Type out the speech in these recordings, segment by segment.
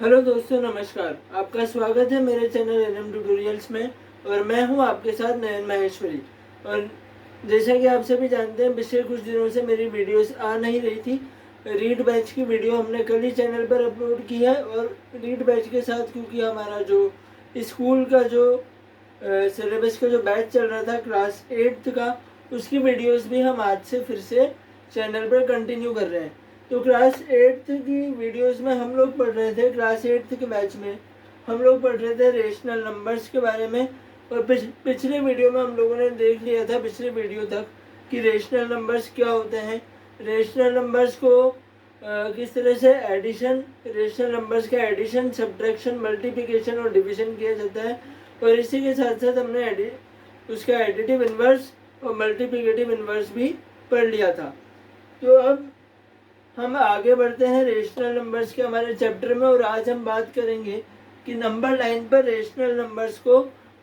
Hello दोस्तों, नमस्कार। आपका स्वागत है मेरे चैनल एनएम ट्यूटोरियल्स में और मैं हूं आपके साथ नयन माहेश्वरी। और जैसा कि आप सभी जानते हैं, पिछले कुछ दिनों से मेरी वीडियोस आ नहीं रही थी। रीड बैच की वीडियो हमने कल ही चैनल पर अपलोड की है और रीड बैच के साथ क्योंकि हमारा जो स्कूल का जो सिलेबस का जो बैच चल रहा था क्लास 8th का, उसकी वीडियोस भी हम आज से फिर से चैनल पर कंटिन्यू कर रहे हैं। तो क्लास 8th की वीडियोस में हम लोग पढ़ रहे थे, क्लास 8th के बैच में हम लोग पढ़ रहे थे रेशनल नंबर्स के बारे में। और पिछले वीडियो में हम लोगों ने देख लिया था, पिछले वीडियो तक, कि रेशनल नंबर्स क्या होते हैं, रेशनल नंबर्स को किस तरह से एडिशन, रेशनल नंबर्स का एडिशन, सब्ट्रैक्शन, मल्टीप्लिकेशन और डिवीजन किया जाता है। और इसी के साथ साथ हमने उसका एडिटिव इन्वर्स और मल्टीप्लिकेटिव इन्वर्स भी पढ़ लिया था। तो अब हम आगे बढ़ते हैं रेशनल नंबर्स के हमारे चैप्टर में और आज हम बात करेंगे कि नंबर लाइन पर रेशनल नंबर्स को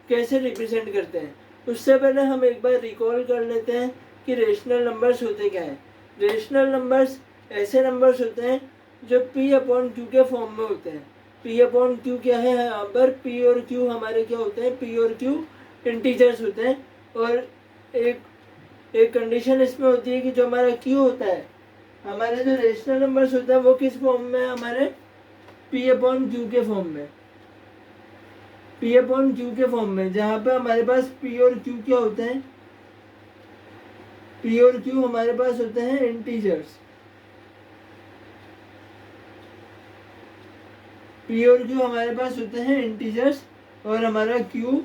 कैसे रिप्रेजेंट करते हैं। उससे पहले हम एक बार रिकॉल कर लेते हैं कि रेशनल नंबर्स होते क्या हैं। रेशनल नंबर्स ऐसे नंबर्स होते हैं जो P अपॉन Q के फॉर्म में होते हैं। P अपॉन Q क्या है, यहाँ पर P और Q हमारे क्या होते हैं, P और Q इंटीजर्स होते हैं। और एक कंडीशन इसमें होती है कि जो हमारा Q होता है, हमारे जो रेशनल नंबर्स होते हैं वो किस फॉर्म में है, हमारे P अपॉन Q के फॉर्म में, P अपॉन Q के फॉर्म में, जहाँ पे हमारे पास P और Q क्या होते हैं, P और Q हमारे पास होते हैं इंटीजर्स। P और Q हमारे पास होते हैं इंटीजर्स और हमारा Q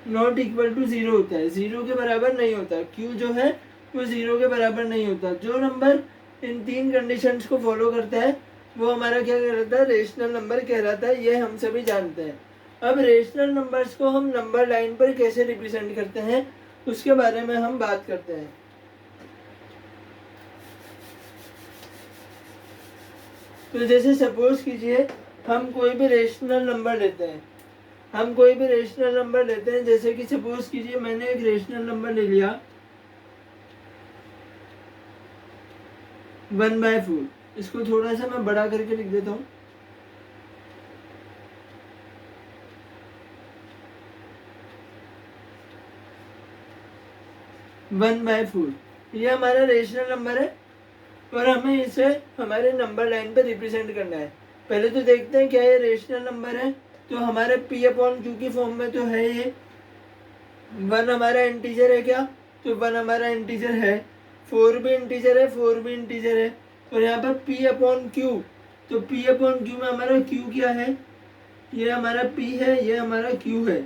नॉट इक्वल टू 0 होता है, 0 के बराबर नहीं होता। Q जो है वो 0 के बराबर नहीं होता। जो नंबर इन तीन कंडीशंस को फॉलो करता है वो हमारा क्या कहलाता है, रेशनल नंबर कहलाता है। ये हम सभी जानते हैं। अब रेशनल नंबर्स को हम नंबर लाइन पर कैसे रिप्रेजेंट करते हैं उसके बारे में हम बात करते हैं। तो जैसे सपोज कीजिए हम कोई भी रेशनल नंबर लेते हैं, जैसे कि सपोज कीजिए मैंने एक रेशनल नंबर ले लिया 1/4। इसको थोड़ा सा मैं बड़ा करके लिख देता हूँ। 1/4 ये हमारा रेशनल नंबर है और हमें इसे हमारे नंबर लाइन पे रिप्रेजेंट करना है। पहले तो देखते हैं क्या ये रेशनल नंबर है। तो हमारे P अपॉन Q की फॉर्म में तो है ये। 1 हमारा इंटीजर है क्या, तो 1 हमारा इंटीजर है। 4 भी इंटीजर है, 4 भी इंटीजर है। और यहाँ पर P अपॉन Q, तो P अपॉन Q में हमारा Q क्या है, ये हमारा P है, ये हमारा Q है।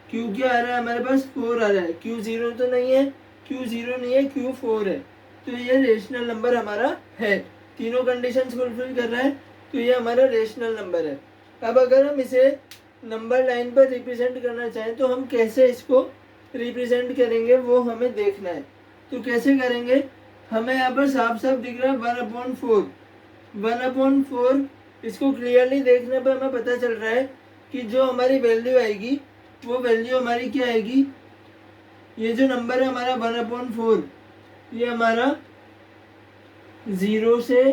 Q क्या आ रहा है हमारे पास, 4 आ रहा है। Q 0 तो नहीं है, Q 0 नहीं है, Q 4 है। तो ये रेशनल नंबर हमारा है, तीनों कंडीशंस फुलफिल कर रहा है, तो ये हमारा रेशनल नंबर है। अब अगर हम इसे नंबर लाइन पर रिप्रेजेंट करना चाहें तो हम कैसे इसको रिप्रेजेंट करेंगे वो हमें देखना है। तो कैसे करेंगे, हमें यहाँ पर साफ साफ दिख रहा है 1/4। 1/4 इसको क्लियरली देखने पर हमें पता चल रहा है कि जो हमारी वैल्यू आएगी वो वैल्यू हमारी क्या आएगी, ये जो नंबर है हमारा 1/4, ये हमारा 0 से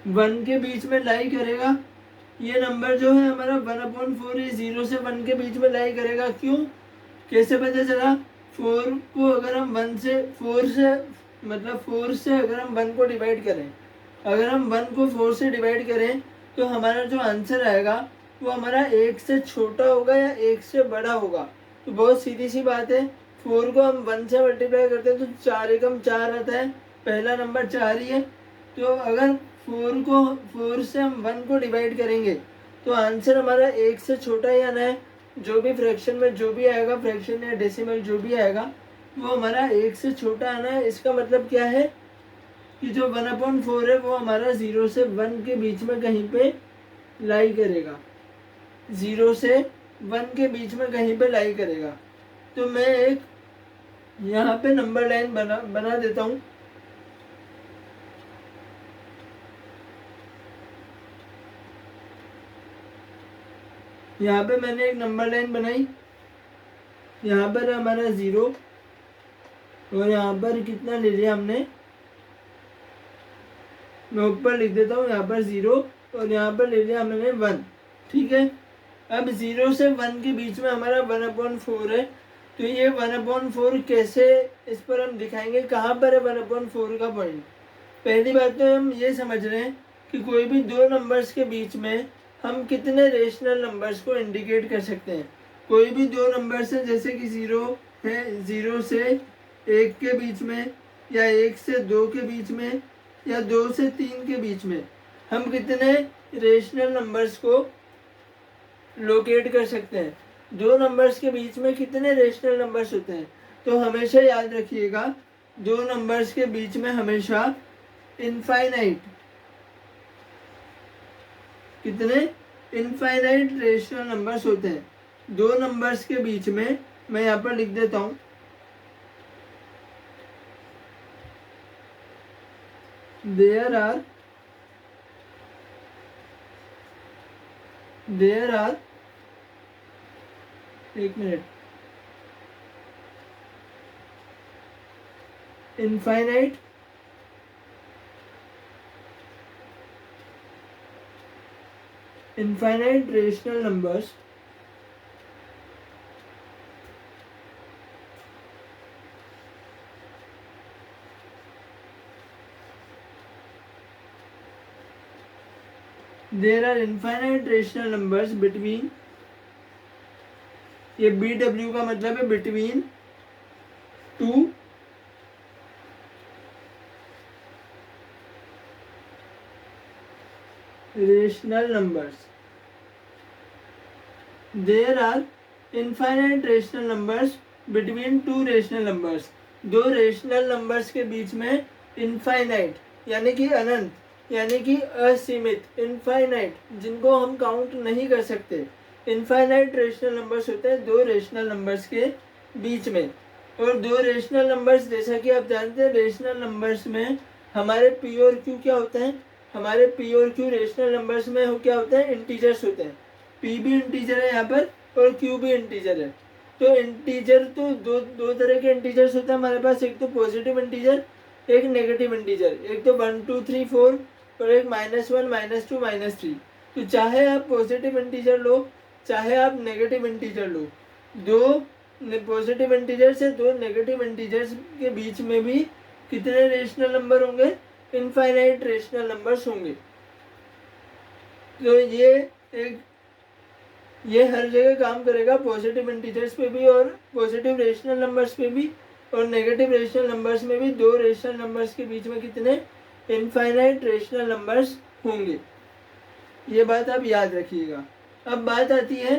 1 के बीच में लाई करेगा। ये नंबर जो है हमारा 1/4 ये 0 से 1 के बीच में लाई करेगा। क्यों, कैसे पता चला, 4 को अगर हम 4 से अगर हम 1 को डिवाइड करें, अगर हम 1 को 4 से डिवाइड करें तो हमारा जो आंसर आएगा वो हमारा 1 से छोटा होगा या 1 से बड़ा होगा। तो बहुत सीधी सी बात है, 4 को हम 1 से मल्टीप्लाई करते हैं तो 4 एकम 4 आता है, पहला नंबर 4 ही है। तो अगर 4 से हम 1 को डिवाइड करेंगे तो आंसर हमारा 1 से छोटा ही आना है। जो भी फ्रैक्शन में जो भी आएगा, फ्रैक्शन या डेसिमल जो भी आएगा वो हमारा 1 से छोटा आना है। इसका मतलब क्या है कि जो 1/4 है वो हमारा 0 से 1 के बीच में कहीं पे लाई करेगा, 0 से 1 के बीच में कहीं पे लाई करेगा। तो मैं एक यहाँ पे नंबर लाइन बना देता हूँ। यहाँ पे मैंने एक नंबर लाइन बनाई, यहाँ पर हमारा 0 और यहाँ पर कितना ले लिया हमने मैं ऊपर लिख देता हूँ, यहाँ पर 0 और यहाँ पर ले लिया हमने 1। ठीक है, अब 0 से 1 के बीच में हमारा 1/4 है। तो ये 1/4 कैसे, इस पर हम दिखाएंगे कहाँ पर है 1/4 का पॉइंट। पहली बात तो हम ये समझ रहे हैं कि कोई भी दो नंबर्स के बीच में हम कितने रेशनल नंबर्स को इंडिकेट कर सकते हैं। कोई भी दो नंबर्स है, जैसे कि 0 है, 0 से 1 के बीच में, या 1 से 2 के बीच में, या 2 से 3 के बीच में हम कितने रेशनल नंबर्स को लोकेट कर सकते हैं। दो नंबर्स के बीच में कितने रेशनल नंबर्स होते हैं, तो हमेशा याद रखिएगा दो नंबर्स के बीच में हमेशा इनफाइनाइट, कितने इनफाइनाइट रेशनल नंबर्स होते हैं। दो नंबर्स के बीच में मैं यहाँ पर लिख देता हूँ, देयर आर एक minute, infinite rational numbers there are infinite rational numbers between, ये BW का मतलब है between two rational numbers. There are infinite rational numbers between two rational numbers. दो रेशनल नंबर्स के बीच में इनफाइनाइट यानी कि अनंत, यानी कि असीमित, इनफाइनाइट जिनको हम काउंट नहीं कर सकते, इनफाइनाइट रेशनल नंबर्स होते हैं दो रेशनल नंबर्स के बीच में। और दो रेशनल नंबर्स, जैसा कि आप जानते हैं रेशनल नंबर्स में हमारे पी और क्यू क्या होते हैं, हमारे पी और क्यू रेशनल नंबर्स में हो क्या होते हैं, इंटीजर्स होते हैं। पी भी इंटीजर है यहाँ पर और क्यू भी इंटीजर है। तो इंटीजर तो दो तरह के इंटीजर्स होते हैं हमारे पास, एक तो पॉजिटिव इंटीजर, एक नेगेटिव इंटीजर। एक तो 1 2 3 4 और एक -1 -2 -3। तो चाहे आप पॉजिटिव इंटीजर लो, चाहे आप नेगेटिव इंटीजर लो, दो पॉजिटिव इंटीजर से दो नेगेटिव इंटीजर्स के बीच में भी कितने रेशनल नंबर होंगे, इनफाइनाइट रेशनल नंबर्स होंगे। तो ये हर जगह काम करेगा, पॉजिटिव इंटीजर्स पे भी और पॉजिटिव रेशनल नंबर्स पे भी, और नेगेटिव रेशनल नंबर्स में भी दो रेशनल नंबर्स के बीच में कितने इनफाइनाइट रेशनल नंबर्स होंगे। ये बात आप याद रखिएगा। अब बात आती है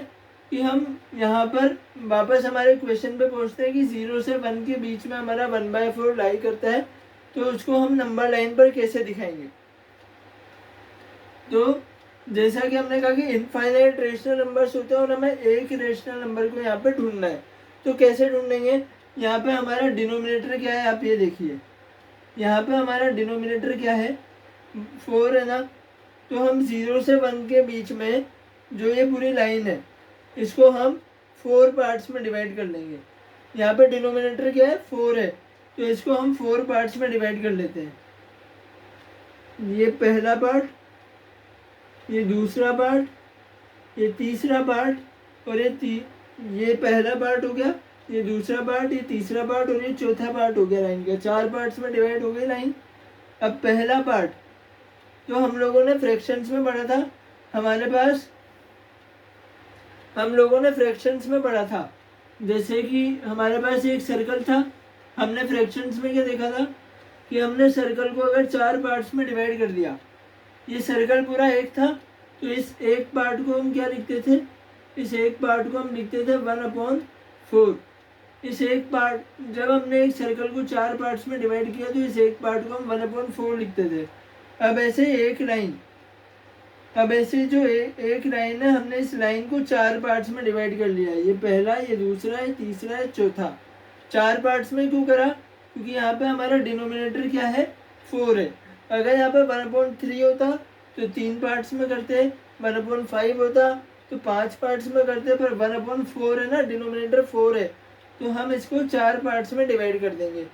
कि हम यहाँ पर वापस हमारे क्वेश्चन पे पहुँचते हैं कि 0 से 1 के बीच में हमारा 1/4 लाई करता है, तो उसको हम नंबर लाइन पर कैसे दिखाएंगे। तो जैसा कि हमने कहा कि इनफाइनाइट रेशनल नंबर्स होते हैं और हमें एक रेशनल नंबर को यहाँ पे ढूंढना है। तो कैसे ढूंढेंगे, यहाँ पे हमारा डिनोमिनेटर क्या है, आप ये देखिए, यहाँ पे हमारा डिनोमिनेटर क्या है, 4 है ना। तो हम 0 से 1 के बीच में जो ये पूरी लाइन है, इसको हम 4 पार्ट्स में डिवाइड कर लेंगे। यहाँ पे डिनोमिनेटर क्या है, 4 है, तो इसको हम 4 पार्ट्स में डिवाइड कर लेते हैं। ये पहला पार्ट, ये दूसरा पार्ट, ये तीसरा पार्ट और ये पहला पार्ट हो गया, ये दूसरा पार्ट, ये तीसरा पार्ट और ये चौथा पार्ट हो गया लाइन का। 4 पार्ट्स में डिवाइड हो गई लाइन। अब पहला पार्ट जो हम लोगों ने फ्रैक्शंस में पढ़ा था, हमारे पास हम लोगों ने फ्रैक्शंस में पढ़ा था, जैसे कि हमारे पास एक सर्कल था, हमने फ्रैक्शंस में क्या देखा था कि हमने सर्कल को अगर 4 पार्ट्स में डिवाइड कर दिया, ये सर्कल पूरा एक था, तो इस एक पार्ट को हम क्या लिखते थे, इस एक पार्ट को हम लिखते थे 1/4। इस एक पार्ट, जब हमने एक सर्कल को 4 पार्ट्स में डिवाइड किया तो इस एक पार्ट को हम 1/4 लिखते थे। अब ऐसे एक लाइन, अब ऐसे जो एक लाइन है, हमने इस लाइन को 4 पार्ट्स में डिवाइड कर लिया है। ये पहला, ये दूसरा, ये तीसरा, ये चौथा। 4 पार्ट्स में क्यों करा, क्योंकि यहाँ पे हमारा डिनोमिनेटर क्या है, 4 है। अगर यहाँ पे 1/3 होता तो 3 पार्ट्स में करते, 1/5 होता तो 5 पार्ट्स में करते, पर 1/4 है ना, डिनोमिनेटर 4 है, तो हम इसको 4 पार्ट्स में डिवाइड कर देंगे।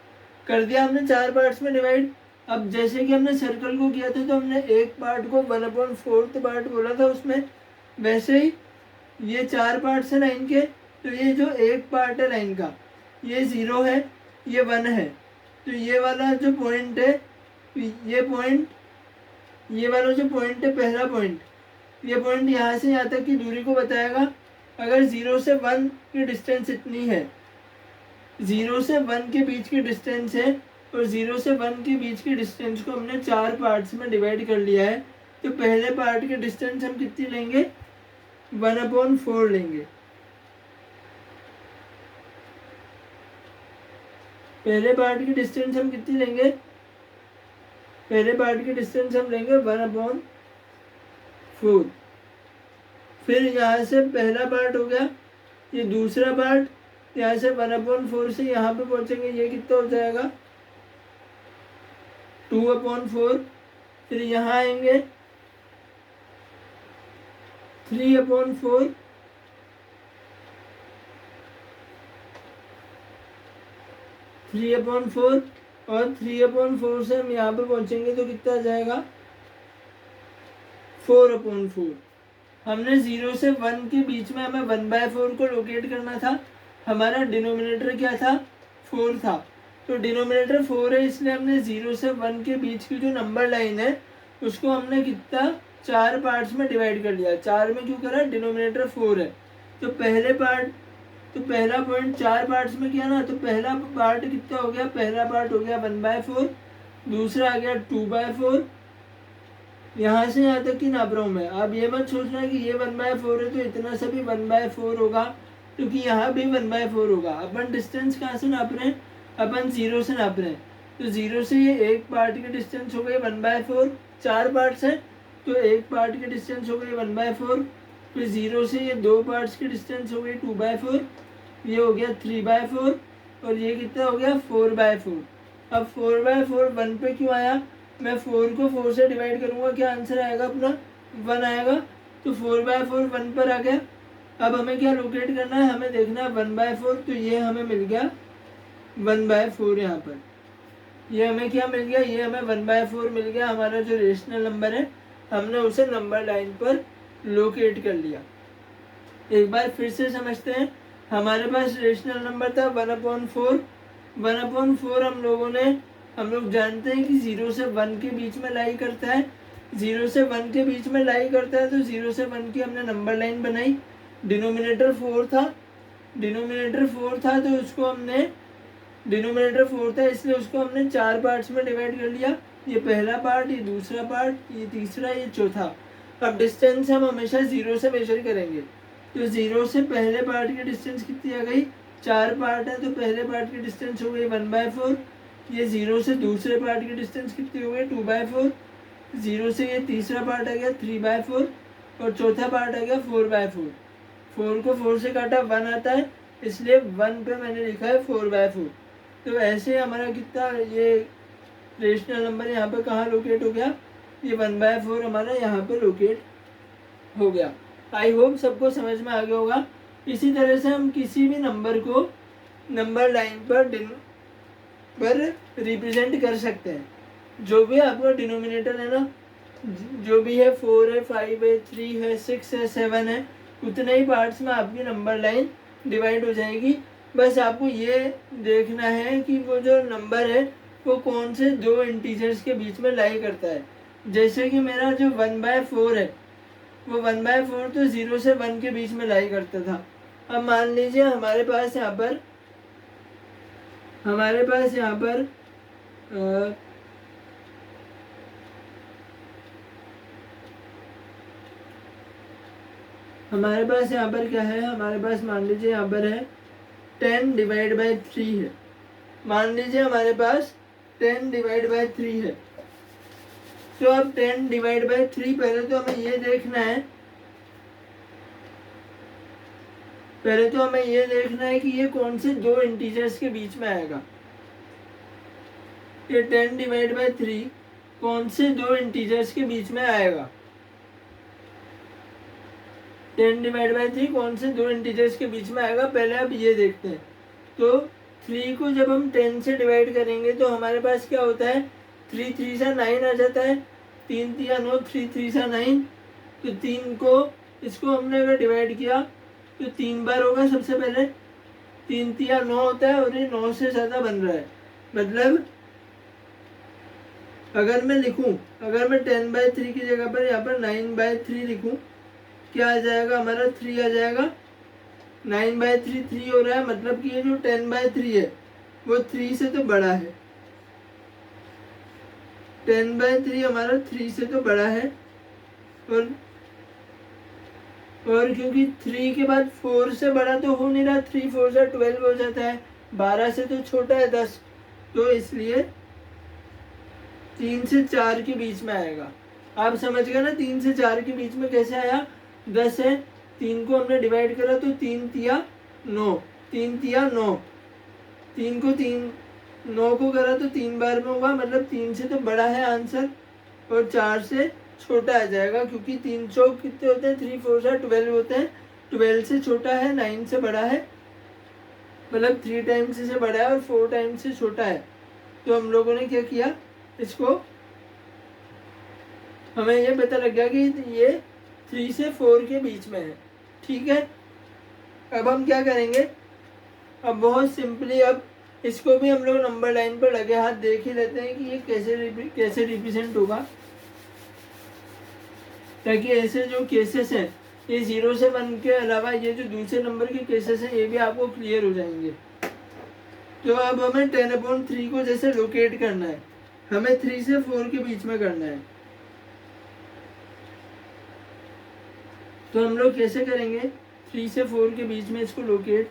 कर दिया हमने 4 पार्ट्स में डिवाइड। अब जैसे कि हमने सर्कल को किया था तो हमने एक पार्ट को 1/4 पार्ट बोला था उसमें, वैसे ही ये 4 पार्ट्स है लाइन के, तो ये जो एक पार्ट है लाइन का ये 0 है, ये 1 है, तो ये वाला जो पॉइंट है, ये वाला जो पॉइंट है पहला पॉइंट, ये पॉइंट यहाँ से यहाँ तक की दूरी को बताएगा। अगर 0 से 1 की डिस्टेंस इतनी है, 0 से 1 के बीच की डिस्टेंस है, और 0 से 1 के बीच की डिस्टेंस को हमने 4 पार्ट्स में डिवाइड कर लिया है, तो पहले पार्ट की डिस्टेंस हम कितनी लेंगे, 1/4 लेंगे। पहले पार्ट की डिस्टेंस हम कितनी लेंगे, पहले पार्ट की डिस्टेंस हम लेंगे 1/4। फिर यहाँ से पहला पार्ट हो गया, ये दूसरा पार्ट, यहाँ से 1/4 से यहाँ पे पहुँचेंगे, ये कितना हो जाएगा 2/4। फिर यहाँ आएंगे 3/4, और 3/4 से हम यहाँ पे पहुँचेंगे तो कितना आ जाएगा 4/4। हमने 0 से 1 के बीच में हमें 1/4 को लोकेट करना था। हमारा डिनोमिनेटर क्या था, 4 था, तो डिनोमिनेटर 4 है, इसलिए हमने 0 से 1 के बीच की जो नंबर लाइन है उसको हमने कितना 4 पार्ट्स में डिवाइड कर लिया। 4 में क्यों करा, डिनोमिनेटर 4 है, तो पहला पॉइंट 4 पार्ट्स में किया ना, तो पहला पार्ट कितना हो गया, पहला पार्ट हो गया 1/4, दूसरा आ गया 2/4। यहाँ से यहाँ तक की नाप रहा हूँ मैं, आप ये मत सोचना कि ये 1/4 है तो इतना सा भी 1/4 होगा, क्योंकि यहाँ भी 1/4 होगा। अपन डिस्टेंस कहाँ से नाप रहे हैं, अपन 0 से नाप रहे हैं, तो 0 से ये एक पार्ट की डिस्टेंस हो गई 1/4, 4 पार्ट्स हैं तो एक पार्ट की डिस्टेंस हो गई 1/4, फिर 0 से ये 2 पार्ट्स की डिस्टेंस हो गई 2/4, ये हो गया 3/4, और ये कितना हो गया 4/4। अब 4/4 1 पे क्यों आया, मैं 4 को 4 से डिवाइड करूँगा, क्या आंसर आएगा अपना 1 आएगा, तो 4/4 1 पर आ गया। अब हमें क्या लोकेट करना है, हमें देखना है 1/4, तो ये हमें मिल गया 1/4, यहाँ पर ये हमें क्या मिल गया, ये हमें 1/4 मिल गया। हमारा जो रेशनल नंबर है हमने उसे नंबर लाइन पर लोकेट कर लिया। एक बार फिर से समझते हैं, हमारे पास रेशनल नंबर था 1/4। 1/4 हम लोग जानते हैं कि 0 से 1 के बीच में लाई करता है, 0 से 1 के बीच में लाई करता है, तो 0 से 1 की हमने नंबर लाइन बनाई। डिनोमिनेटर 4 था, तो उसको हमने, डिनोमिनेटर 4 था इसलिए उसको हमने 4 पार्ट्स में डिवाइड कर लिया, ये पहला पार्ट, ये दूसरा पार्ट, ये तीसरा, ये चौथा। अब डिस्टेंस हम हमेशा 0 से मेजर करेंगे, तो 0 से पहले पार्ट की डिस्टेंस कितनी आ गई, 4 पार्ट है तो पहले पार्ट की डिस्टेंस हो गई 1/4, ये 0 से दूसरे पार्ट की डिस्टेंस कितनी हो गई 2/4, 0 से ये तीसरा पार्ट आ गया 3/4, और चौथा पार्ट आ गया 4/4। 4 को 4 से काटा 1 आता है, इसलिए 1 पे मैंने लिखा है 4/4। तो ऐसे हमारा कितना, ये रेशनल नंबर यहाँ पे कहाँ लोकेट हो गया, ये 1/4 हमारा यहाँ पे लोकेट हो गया। आई होप सबको समझ में आ गया होगा। इसी तरह से हम किसी भी नंबर को नंबर लाइन पर रिप्रेजेंट कर सकते हैं। जो भी आपका डिनोमिनेटर है ना, जो भी है 4 है, 5 है, 3 है, 6 है, 7 है, उतने ही पार्ट्स में आपकी नंबर लाइन डिवाइड हो जाएगी। बस आपको ये देखना है कि वो जो नंबर है वो कौन से 2 इंटीजर्स के बीच में लाई करता है। जैसे कि मेरा जो 1/4 है, वो 1/4 तो 0 से 1 के बीच में लाई करता था। अब मान लीजिए हमारे पास यहाँ पर हमारे पास यहाँ पर क्या है, हमारे पास मान लीजिए यहाँ पर है 10/3 है। मान लीजिए हमारे पास 10/3 है, तो अब 10/3 पहले तो हमें ये देखना है कि ये कौन से 2 इंटीजर्स के बीच में आएगा। ये 10/3 कौन से 2 इंटीजर्स के बीच में आएगा, 10/3 कौन से 2 इंटीजर्स के बीच में आएगा, पहले अब ये देखते हैं। तो 3 को जब हम 10 से डिवाइड करेंगे तो हमारे पास क्या होता है, 3 3 सा 9 आ जाता है, 3 3 9, 3 3 सा 9। तो 3 को इसको हमने अगर डिवाइड किया तो 3 बार होगा। सबसे पहले 3 3 9 होता है और ये 9 से ज़्यादा बन रहा है। मतलब अगर मैं लिखूं, अगर मैं 10/3 की जगह पर यहाँ पर 9/3 लिखूं, क्या आ जाएगा हमारा? 3 आ जाएगा। 9/3 3 हो रहा है, मतलब कि ये जो 10/3 है वो 3 से तो बड़ा है। 10/3 हमारा 3 से तो बड़ा है। और क्योंकि 3 के बाद 4 से बड़ा तो हो नहीं रहा, 3 4 से 12 हो जाता है, 12 से तो छोटा है 10, तो इसलिए 3 से 4 के बीच में आएगा। आप समझ गए ना 3 से 4 के बीच में कैसे आया? 10 है, 3 को हमने डिवाइड करा तो 3 तिया 9, 3 तिया 9, 3 को 9 को करा तो 3 बार में होगा, मतलब 3 से तो बड़ा है आंसर और 4 से छोटा आ जाएगा, क्योंकि 3 चौक कितने होते हैं? 3 4 से 12 होते हैं। 12 से छोटा है, 9 से बड़ा है, मतलब 3 टाइम्स से बड़ा है और 4 टाइम्स से छोटा है। तो हम लोगों ने क्या किया, इसको हमें ये पता लग गया कि ये 3 से 4 के बीच में है। ठीक है, अब हम क्या करेंगे? अब बहुत सिंपली अब इसको भी हम लोग नंबर लाइन पर लगे हाथ देख ही लेते हैं कि ये कैसे रिप्रेजेंट होगा, ताकि ऐसे जो केसेस हैं ये 0 से 1 के अलावा ये जो दूसरे नंबर के केसेस हैं ये भी आपको क्लियर हो जाएंगे। तो अब हमें 10/3 को जैसे लोकेट करना है, हमें 3 से 4 के बीच में करना है। तो हम लोग कैसे करेंगे 3 से 4 के बीच में इसको लोकेट?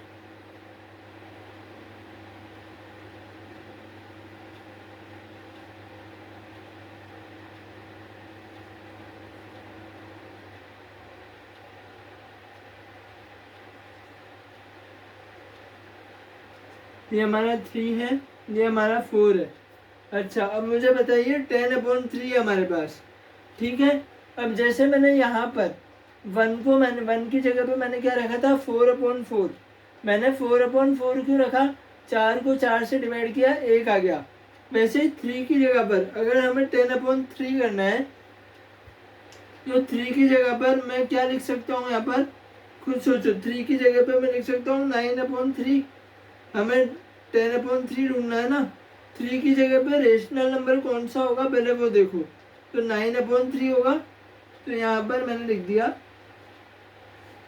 ये हमारा 3 है, ये हमारा 4 है। अच्छा, अब मुझे बताइए 10/3 हमारे पास। ठीक है, अब जैसे मैंने यहाँ पर 1 की जगह पे मैंने क्या रखा था? 4/4। मैंने 4/4 क्यों रखा? 4 को 4 से डिवाइड किया, 1 आ गया। वैसे 3 की जगह पर अगर हमें 10/3 करना है तो 3 की जगह पर मैं क्या लिख सकता हूँ? यहाँ पर खुद सोचो। 3 की जगह पर मैं लिख सकता हूँ 9/3। हमें 10/3 ढूंढना है ना। 3 की जगह पे रेशनल नंबर कौन सा होगा पहले वो देखो। तो 9/3 होगा, तो यहाँ पर मैंने लिख दिया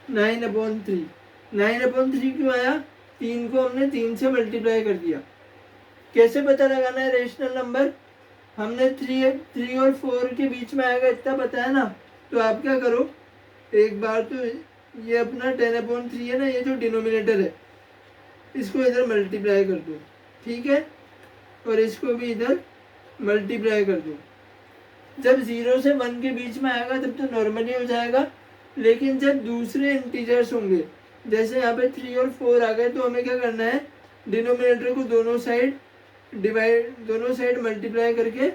9/3। 9/3 क्यों आया? 3 को हमने 3 से मल्टीप्लाई कर दिया। कैसे पता लगाना है रेशनल नंबर? हमने 3 और 4 के बीच में आएगा इतना पता है ना। तो आप क्या करो, एक बार तो ये अपना 10/3 है ना, ये जो डिनोमिनेटर है इसको इधर मल्टीप्लाई कर दो। ठीक है, और इसको भी इधर मल्टीप्लाई कर दो। जब 0 से 1 के बीच में आएगा तब तो नॉर्मली हो जाएगा, लेकिन जब दूसरे इंटीजर्स होंगे, जैसे यहाँ पे 3 और 4 आ गए, तो हमें क्या करना है? डिनोमिनेटर को दोनों साइड मल्टीप्लाई करके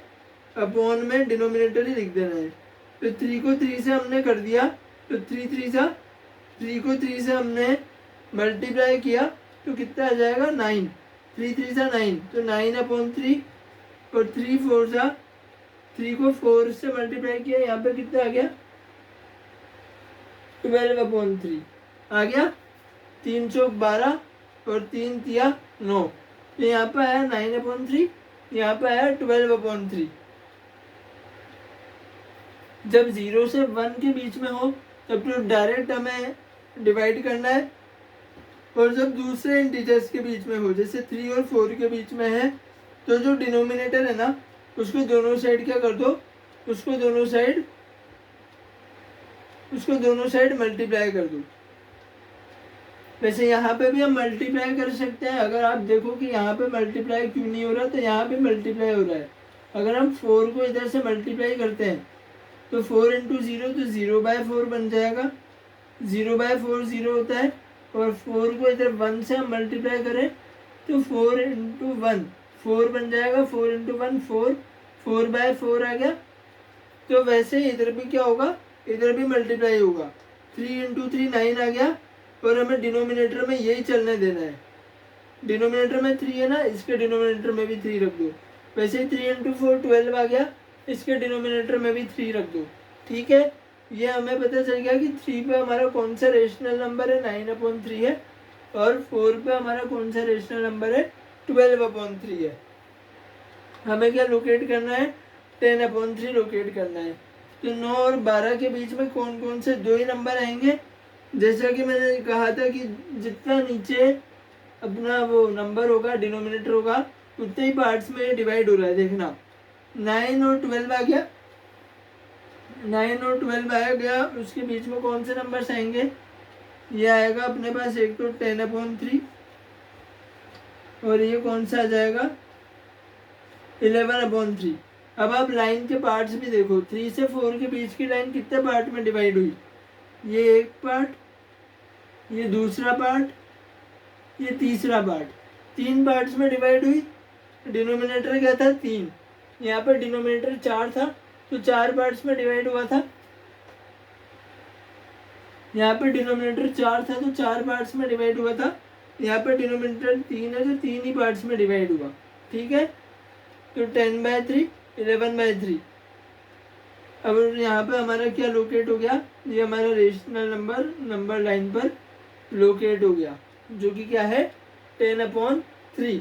अपॉन में डिनोमिनेटर ही लिख देना है। तो 3 को 3 से हमने कर दिया, तो 3 को 3 से हमने मल्टीप्लाई किया तो कितना आ जाएगा? 9। 3 3 सा 9, तो 9/3 और 3 4 सा 3 को 4 से मल्टीप्लाई किया, यहाँ पे कितना आ गया? 12/3 आ गया। 3 चौक 12 और 3 तिया 9, तो यहाँ पे आया 9/3, यहाँ पे आया 12/3। जब 0 से 1 के बीच में हो तब तो डायरेक्ट हमें डिवाइड करना है, और जब दूसरे इंटीजर्स के बीच में हो, जैसे 3 और 4 के बीच में है, तो जो डिनोमिनेटर है ना उसको दोनों साइड क्या कर दो? उसको दोनों साइड मल्टीप्लाई कर दो। वैसे यहाँ पे भी हम मल्टीप्लाई कर सकते हैं। अगर आप देखो कि यहाँ पे मल्टीप्लाई क्यों नहीं हो रहा, तो यहाँ पे मल्टीप्लाई हो रहा है। अगर हम 4 को इधर से मल्टीप्लाई करते हैं तो 4 × 0 तो 0/4 बन जाएगा। 0/4 0 होता है, और 4 को इधर 1 से हम मल्टीप्लाई करें तो 4 × 1 4 बन जाएगा। 4 × 1 4, 4/4 आ गया। तो वैसे इधर भी क्या होगा? इधर भी मल्टीप्लाई होगा। 3 × 3 9 आ गया, और हमें डिनोमिनेटर में यही चलने देना है। डिनोमिनेटर में 3 है ना, इसके डिनोमिनेटर में भी 3 रख दो, वैसे ही 3 × 4 12 आ गया, इसके डिनोमिनेटर में भी 3 रख दो। ठीक है, ये हमें पता चल गया कि 3 पे हमारा कौन सा रेशनल नंबर है, 9/3 है, और 4 पे हमारा कौन सा रेशनल नंबर है, 12/3 है। हमें क्या लोकेट करना है, 10/3 लोकेट करना है। तो 9 और 12 के बीच में कौन कौन से दो ही नंबर आएंगे। जैसा कि मैंने कहा था कि जितना नीचे अपना वो नंबर होगा, डिनोमिनेटर होगा, उतने ही पार्ट्स में डिवाइड हो रहा है। देखना 9 और 12 आ गया, 9 और 12 आ गया, उसके बीच में कौन से नंबर्स आएंगे, ये आएगा अपने पास एक तो 10/3, और ये कौन सा आ जाएगा 11/3। अब आप लाइन के पार्ट्स भी देखो, 3 से 4 के बीच की लाइन कितने पार्ट में डिवाइड हुई, ये एक पार्ट, ये दूसरा पार्ट, ये तीसरा पार्ट, 3 पार्ट्स में डिवाइड हुई। डिनोमिनेटर क्या था 3, यहाँ पर डिनोमिनेटर 4 था तो 4 पार्ट्स में डिवाइड हुआ था। यहाँ पर डिनोमिनेटर 4 था तो 4 पार्ट्स में डिवाइड हुआ था। यहाँ पर डिनोमिनेटर 3 है तो 3 ही पार्ट्स में डिवाइड हुआ। ठीक है, तो 10/3 11/3। अब यहाँ पे हमारा क्या लोकेट हो गया, ये हमारा रेशनल नंबर लाइन पर लोकेट हो गया, जो कि क्या है 10/3।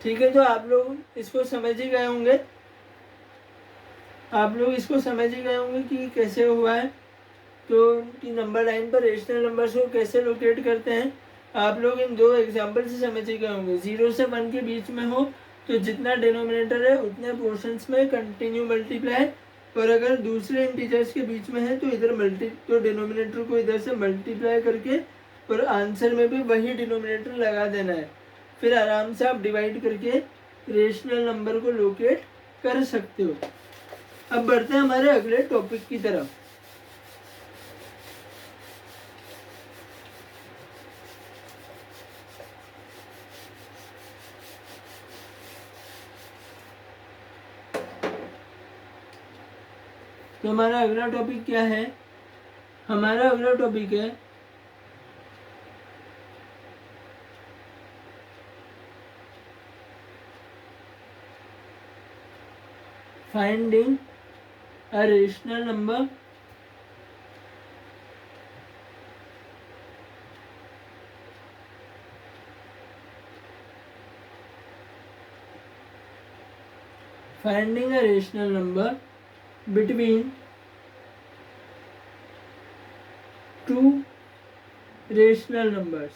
ठीक है, तो आप लोग इसको समझ ही गए होंगे, कि कैसे हुआ है। तो कि नंबर लाइन पर रेशनल नंबर्स को कैसे लोकेट करते हैं, आप लोग इन दो एग्जाम्पल से समझ ही गए होंगे। 0 से 1 के बीच में हो तो जितना डिनोमिनेटर है उतने पोर्शंस में कंटिन्यू मल्टीप्लाई, और अगर दूसरे इंटीजर्स के बीच में है तो तो डिनोमिनेटर को इधर से मल्टीप्लाई करके और आंसर में भी वही डिनोमिनेटर लगा देना है। फिर आराम से आप डिवाइड करके रेशनल नंबर को लोकेट कर सकते हो। अब बढ़ते हैं हमारे अगले टॉपिक की तरफ। तो हमारा अगला टॉपिक क्या है, हमारा अगला टॉपिक है finding a rational number between two rational numbers.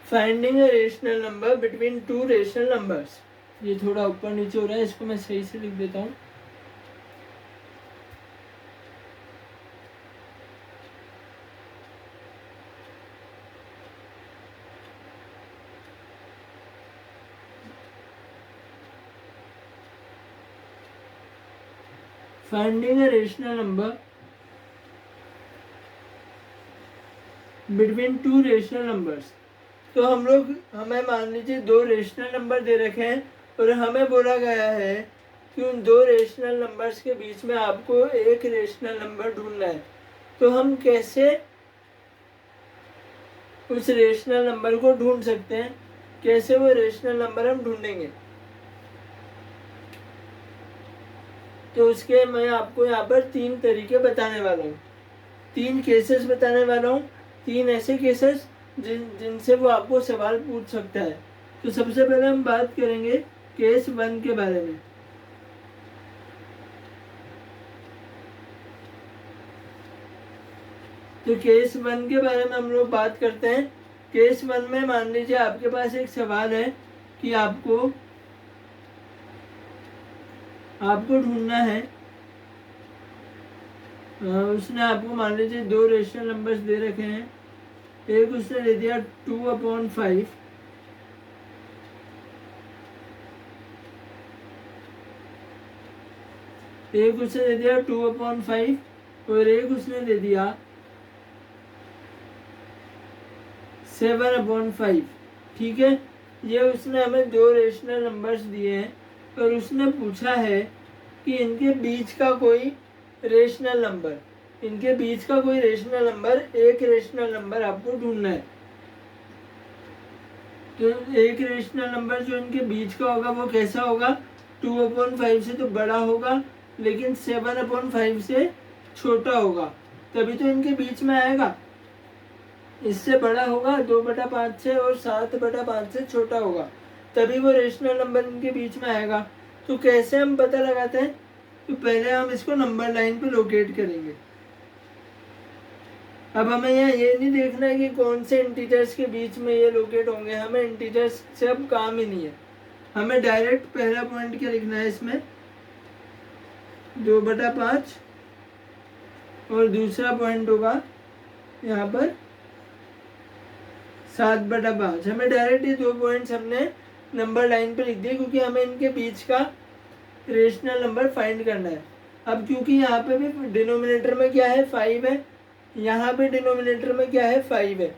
Finding a rational number between two rational numbers. ये थोड़ा ऊपर नीचे हो रहा है, इसको मैं सही से लिख देता हूँ। Finding a rational number between two rational numbers. तो हमें मान लीजिए दो रेशनल नंबर दे रखे हैं और हमें बोला गया है कि उन दो रेशनल नंबर्स के बीच में आपको एक रेशनल नंबर ढूंढना है। तो हम कैसे उस रेशनल नंबर को ढूंढ सकते हैं, कैसे वो रेशनल नंबर हम ढूंढेंगे, तो उसके मैं आपको यहाँ पर 3 तरीके बताने वाला हूँ, 3 केसेस बताने वाला हूँ, 3 ऐसे केसेस जिनसे वो आपको सवाल पूछ सकता है। तो सबसे पहले हम बात करेंगे केस 1 के बारे में। तो केस 1 के बारे में हम लोग बात करते हैं। केस 1 में मान लीजिए आपके पास एक सवाल है कि आपको ढूंढना है, उसने आपको मान लीजिए दो रेशनल नंबर्स दे रखे हैं। एक उसने दे दिया 2/5, एक उसने दे दिया 2/5 और एक उसने दे दिया 7/5। ठीक है, ये उसने हमें दो रेशनल नंबर्स दिए हैं और उसने पूछा है कि इनके बीच का कोई रेशनल नंबर, इनके बीच का कोई रेशनल नंबर, एक रेशनल नंबर आपको ढूंढना है। तो एक रेशनल नंबर जो इनके बीच का होगा वो कैसा होगा, 2/5 से तो बड़ा होगा लेकिन 7/5 से छोटा होगा, तभी तो इनके बीच में आएगा। इससे बड़ा होगा 2/5 से और 7/5 से छोटा होगा, तभी वो रेशनल नंबर इनके बीच में आएगा। तो कैसे हम पता लगाते हैं, तो पहले हम इसको नंबर लाइन पे लोकेट करेंगे। अब हमें यहाँ ये नहीं देखना है कि कौन से इंटीजर्स के बीच में ये लोकेट होंगे, हमें इंटीजर्स से अब काम ही नहीं है। हमें डायरेक्ट पहला पॉइंट क्या लिखना है इसमें, 2/5, और दूसरा पॉइंट होगा यहाँ पर 7/5। हमें डायरेक्ट ये 2 पॉइंट्स हमने नंबर लाइन पे लिख दिए, क्योंकि हमें इनके बीच का रेशनल नंबर फाइंड करना है। अब क्योंकि यहाँ पे भी डिनोमिनेटर में क्या है, 5 है, यहाँ पे डिनोमिनेटर में क्या है, 5 है,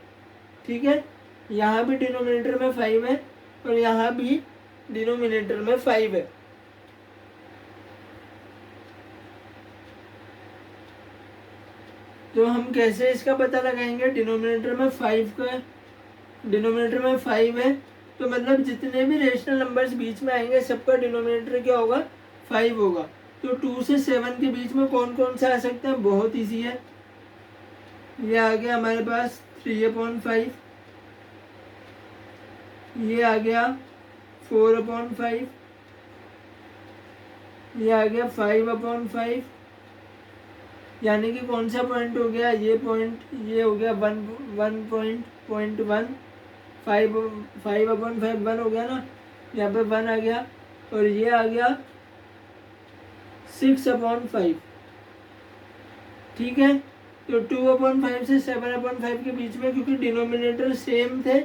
ठीक है। यहाँ भी डिनोमिनेटर में 5 है और यहाँ भी डिनोमिनेटर में 5 है। तो हम कैसे इसका पता लगाएंगे, डिनोमिनेटर में 5 है, तो मतलब जितने भी रेशनल नंबर्स बीच में आएंगे सबका डिनोमिनेटर क्या होगा, 5 होगा। तो 2 से 7 के बीच में कौन कौन से आ सकते हैं, बहुत ईजी है। ये आ गया हमारे पास 3/5, ये आ गया 4/5, ये आ गया 5/5, यानी कि कौन सा पॉइंट हो गया, ये पॉइंट, ये हो गया 1.1, 5/5 1 हो गया ना, यहाँ पे 1 आ गया, और ये आ गया 6/5, ठीक है। तो 2/5 से 7/5 के बीच में, क्योंकि डिनोमिनेटर सेम थे,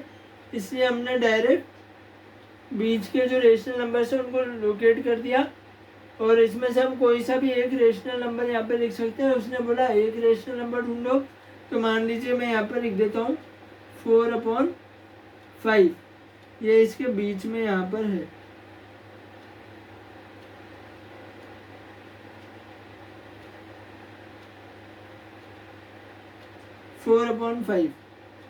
इसलिए हमने डायरेक्ट बीच के जो रेशनल नंबर है उनको लोकेट कर दिया, और इसमें से हम कोई सा भी एक रेशनल नंबर यहाँ पे लिख सकते हैं। उसने बोला एक रेशनल नंबर ढूंढो, तो मान लीजिए मैं यहाँ पे लिख देता हूँ 4/5, ये इसके बीच में यहाँ पर है। फोर अपॉन 5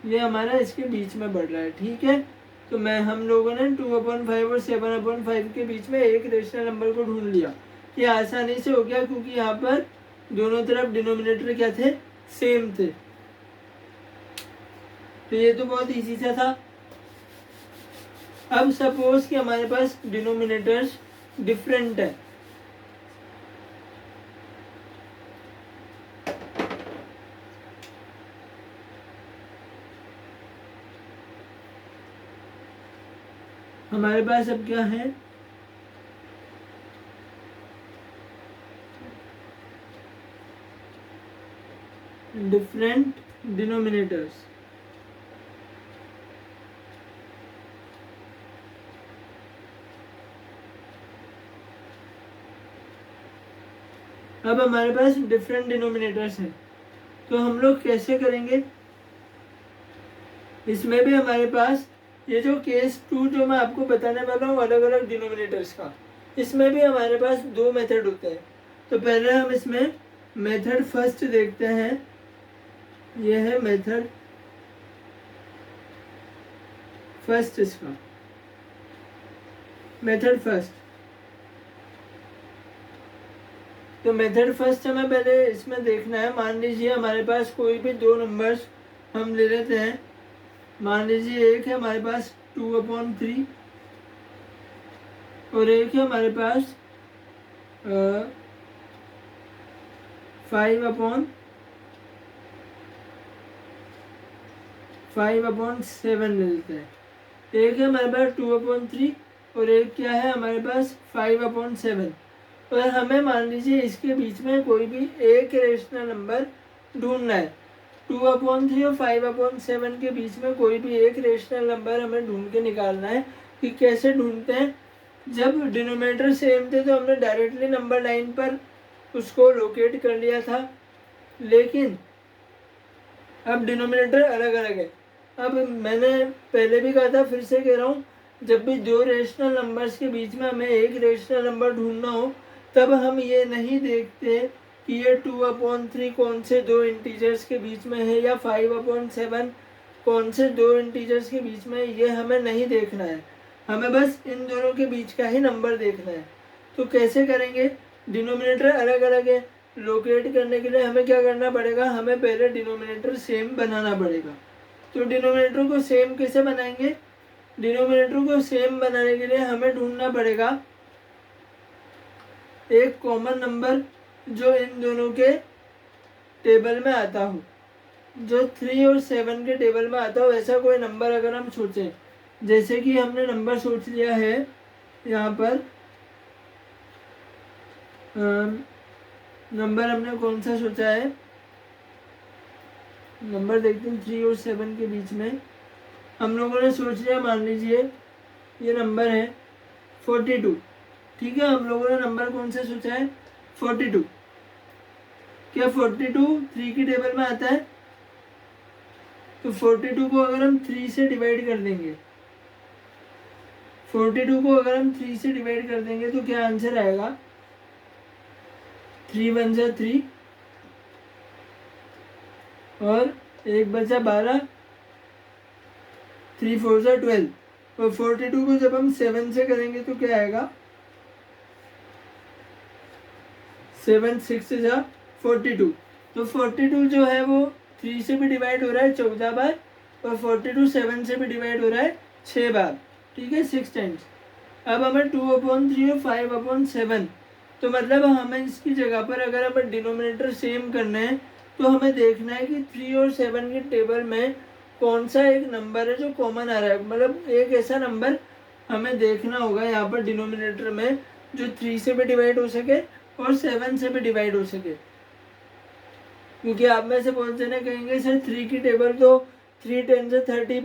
ये हमारा इसके बीच में बढ़ रहा है, ठीक है। तो हम लोगों ने 2/5 और 7/5 के बीच में एक रेशनल नंबर को ढूंढ लिया। ये आसानी से हो गया, क्योंकि यहाँ पर दोनों तरफ डिनोमिनेटर क्या थे, सेम थे। तो ये तो बहुत इजी सा था। अब सपोज कि हमारे पास डिनोमिनेटर्स डिफरेंट है, हमारे पास अब क्या है, डिफरेंट डिनोमिनेटर्स। अब हमारे पास डिफरेंट डिनोमिनेटर्स हैं, तो हम लोग कैसे करेंगे, इसमें भी हमारे पास ये जो केस 2 जो मैं आपको बताने वाला हूँ अलग अलग डिनोमिनेटर्स का, इसमें भी हमारे पास 2 मेथड होते हैं। तो पहले हम इसमें मेथड फर्स्ट देखते हैं, ये है मेथड फर्स्ट, इसका मेथड फर्स्ट। तो मेथड फर्स्ट हमें पहले इसमें देखना है, मान लीजिए हमारे पास कोई भी 2 नंबर्स हम ले लेते हैं। मान लीजिए एक है हमारे पास 2/3 और एक है हमारे पास 5/7 ले लेते हैं। एक है हमारे पास 2/3 और एक क्या है हमारे पास 5/7। और हमें मान लीजिए इसके बीच में कोई भी एक रेशनल नंबर ढूंढना है। 2/3 और 5/7 के बीच में कोई भी एक रेशनल नंबर हमें ढूंढ के निकालना है। कि कैसे ढूंढते हैं, जब डिनोमिनेटर सेम थे तो हमने डायरेक्टली नंबर लाइन पर उसको लोकेट कर लिया था, लेकिन अब डिनोमिनेटर अलग अलग है। अब मैंने पहले भी कहा था, फिर से कह रहा हूँ, जब भी दो रेशनल नंबर्स के बीच में हमें एक रेशनल नंबर ढूंढना हो, तब हम ये नहीं देखते कि ये 2/3 कौन से दो इंटीजर्स के बीच में है या 5/7 कौन से दो इंटीजर्स के बीच में है, ये हमें नहीं देखना है। हमें बस इन दोनों के बीच का ही नंबर देखना है। तो कैसे करेंगे? डिनोमिनेटर अलग अलग है, लोकेट करने के लिए हमें क्या करना पड़ेगा? हमें पहले डिनोमिनेटर सेम बनाना पड़ेगा। तो डिनोमिनेटर को सेम कैसे बनाएंगे? डिनोमिनेटर को सेम बनाने के लिए हमें ढूंढना पड़ेगा एक कॉमन नंबर जो इन दोनों के टेबल में आता हो, जो 3 और 7 के टेबल में आता हो। ऐसा कोई नंबर अगर हम सोचें, जैसे कि हमने नंबर सोच लिया है यहाँ पर, नंबर हमने कौन सा सोचा है? नंबर देखते हैं 3 और 7 के बीच में हम लोगों ने सोच लिया, मान लीजिए ये नंबर है 42। ठीक है, हम लोगों ने नंबर कौन सा सोचा है? 42। क्या 42 3 की टेबल में आता है? तो 42 को अगर हम 3 से डिवाइड कर देंगे, 42 को अगर हम 3 से डिवाइड कर देंगे तो क्या आंसर आएगा? 3 1 जा 3 और 1 बचा 12, 3 4 जा 12। और 42 को जब हम 7 से करेंगे तो क्या आएगा? 7 6 जा 42। तो 42 जो है वो 3 से भी डिवाइड हो रहा है 14 बार, और 42 7 से भी डिवाइड हो रहा है 6 बार। ठीक है, 6 टाइम्स। अब हमें 2/3 और 5/7, तो मतलब हमें इसकी जगह पर अगर हमें डिनोमिनेटर सेम करना है तो हमें देखना है कि 3 और 7 के टेबल में कौन सा एक नंबर है जो कॉमन आ रहा है। मतलब एक ऐसा नंबर हमें देखना होगा यहाँ पर डिनोमिनेटर में जो 3 से भी डिवाइड हो सके और 7 से भी डिवाइड हो सके। क्योंकि आप में से बहुत जने कहेंगे सर 3 की टेबल तो 3 10 से 30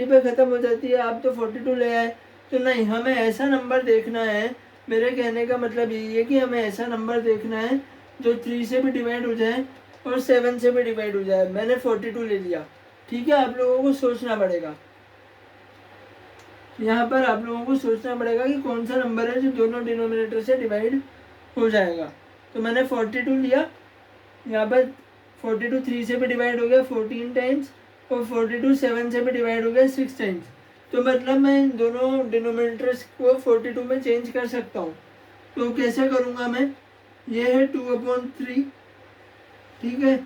पे ख़त्म हो जाती है, आप तो 42 ले आए। तो नहीं, हमें ऐसा नंबर देखना है। मेरे कहने का मतलब यही है कि हमें ऐसा नंबर देखना है जो 3 से भी डिवाइड हो जाए और 7 से भी डिवाइड हो जाए। मैंने 42 ले लिया। ठीक है, आप लोगों को सोचना पड़ेगा, यहाँ पर आप लोगों को सोचना पड़ेगा कि कौन सा नंबर है जो दोनों डिनोमिनेटर से डिवाइड हो जाएगा। तो मैंने 42 लिया, यहाँ पर 42 3 से भी डिवाइड हो गया 14 टाइम्स और 42 7 से भी डिवाइड हो गया 6 टाइम्स। तो मतलब मैं इन दोनों डिनोमिनेटर्स को 42 में चेंज कर सकता हूँ। तो कैसे करूँगा मैं? ये है 2/3। ठीक है,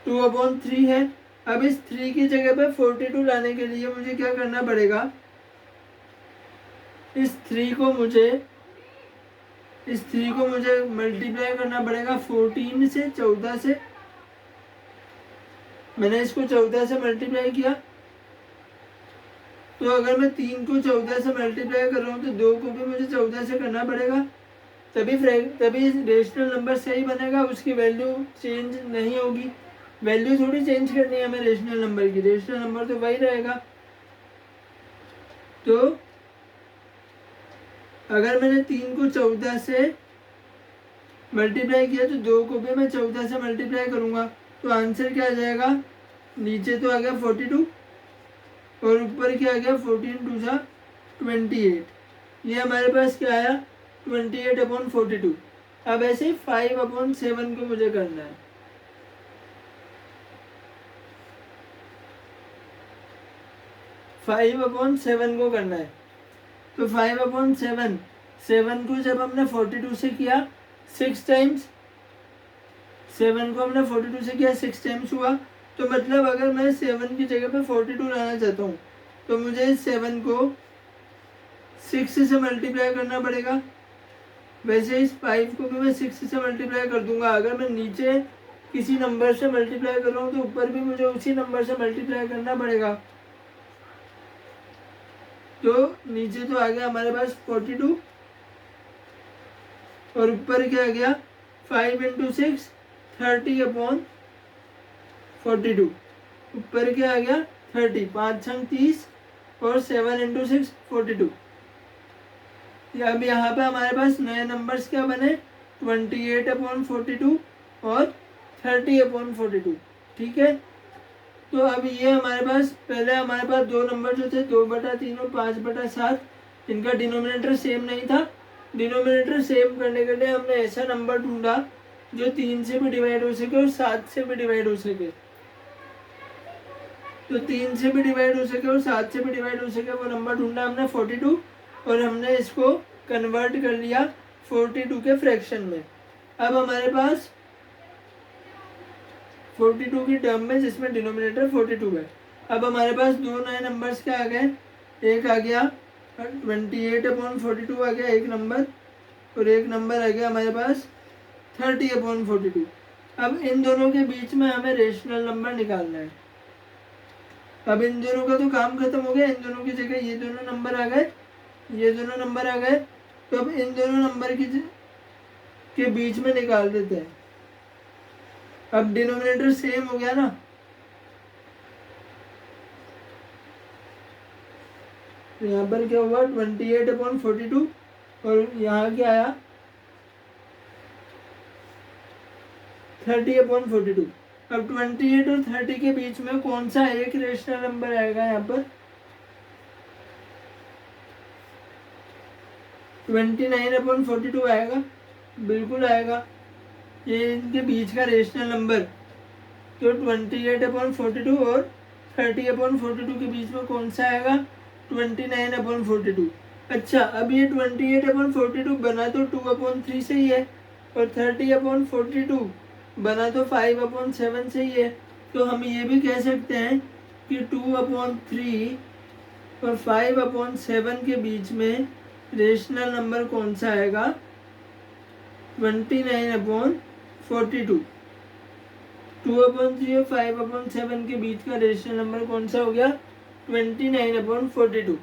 2/3 है। अब इस 3 की जगह पे 42 लाने के लिए मुझे क्या करना पड़ेगा? इस 3 को मुझे मल्टीप्लाई करना पड़ेगा 14 से, 14 से। मैंने इसको 14 से मल्टीप्लाई किया, तो अगर मैं 3 को 14 से मल्टीप्लाई कर रहा हूँ तो 2 को भी मुझे 14 से करना पड़ेगा, तभी रेशनल नंबर सही बनेगा, उसकी वैल्यू चेंज नहीं होगी। वैल्यू थोड़ी चेंज करनी है हमें रेशनल नंबर की, रेशनल नंबर तो वही रहेगा। तो अगर मैंने 3 को 14 से मल्टीप्लाई किया तो 2 को भी मैं 14 से मल्टीप्लाई करूँगा, तो आंसर क्या आ जाएगा? नीचे तो आ गया 42 और ऊपर क्या आ गया? 14 2 जा 28। ये हमारे पास क्या आया? 28/42। अब ऐसे 5/7 को मुझे करना है। 5/7 को करना है। तो 5/7, 7 को जब हमने 42 से किया 6 टाइम्स, 7 को हमने 42 से किया 6 टाइम्स हुआ। तो मतलब अगर मैं 7 की जगह पे 42 लाना चाहता हूँ तो मुझे 7 को 6 से मल्टीप्लाई करना पड़ेगा। वैसे इस 5 को भी मैं 6 से मल्टीप्लाई कर दूंगा। अगर मैं नीचे किसी नंबर से मल्टीप्लाई कर रहा हूँ तो ऊपर भी मुझे उसी नंबर से मल्टीप्लाई करना पड़ेगा। तो नीचे तो आ गया हमारे पास 42 और ऊपर क्या आ गया? 5 × 6 30/42। ऊपर क्या आ गया? 30, 5 छंग 30 और 7 × 6 42। अब यहाँ पे हमारे पास नए नंबर्स क्या बने? 28/42 और 30/42। ठीक है, तो अब ये हमारे पास पहले हमारे पास दो नंबर जो थे 2/3 और 5/7, इनका डिनोमिनेटर सेम नहीं था। डिनोमिनेटर सेम करने के लिए हमने ऐसा नंबर ढूंढा जो 3 से भी डिवाइड हो सके और 7 से भी डिवाइड हो सके। तो 3 से भी डिवाइड हो सके और 7 से भी डिवाइड हो सके वो नंबर ढूंढा हमने 42, और हमने इसको कन्वर्ट कर लिया 42 के फ्रैक्शन में। अब हमारे पास 42 की टर्म में जिसमें डिनोमिनेटर 42 है। अब हमारे पास दो नए नंबर्स क्या आ गए, एक आ गया 28/42 आ गया एक नंबर, और एक नंबर आ गया हमारे पास 30/42। अब इन दोनों के बीच में हमें रेशनल नंबर निकालना है। अब इन दोनों का तो काम खत्म हो गया, इन दोनों की जगह ये दोनों नंबर आ गए, ये दोनों नंबर आ गए। तो अब इन दोनों नंबर के बीच में निकाल देते हैं। अब डिनोमिनेटर सेम हो गया ना, तो यहाँ पर क्या हुआ 28/42, और यहाँ क्या आया 30/42। अब 28 और 30 के बीच में कौन सा एक रेशनल नंबर आएगा, यहाँ पर 29/42 आएगा, बिल्कुल आएगा, ये इनके बीच का रेशनल नंबर। तो 28/42 और 30/42 के बीच में कौन सा आएगा 29/42। अच्छा, अब ये 28/42 बना तो 2/3 से ही है, और 30/42 बना तो 5/7 से ही है। तो हम ये भी कह सकते हैं कि 2/3 और 5/7 के बीच में रेशनल नंबर कौन सा आएगा 29/42। 2/3 और 5/7 के बीच का रेशनल नंबर कौन सा हो गया 29/42।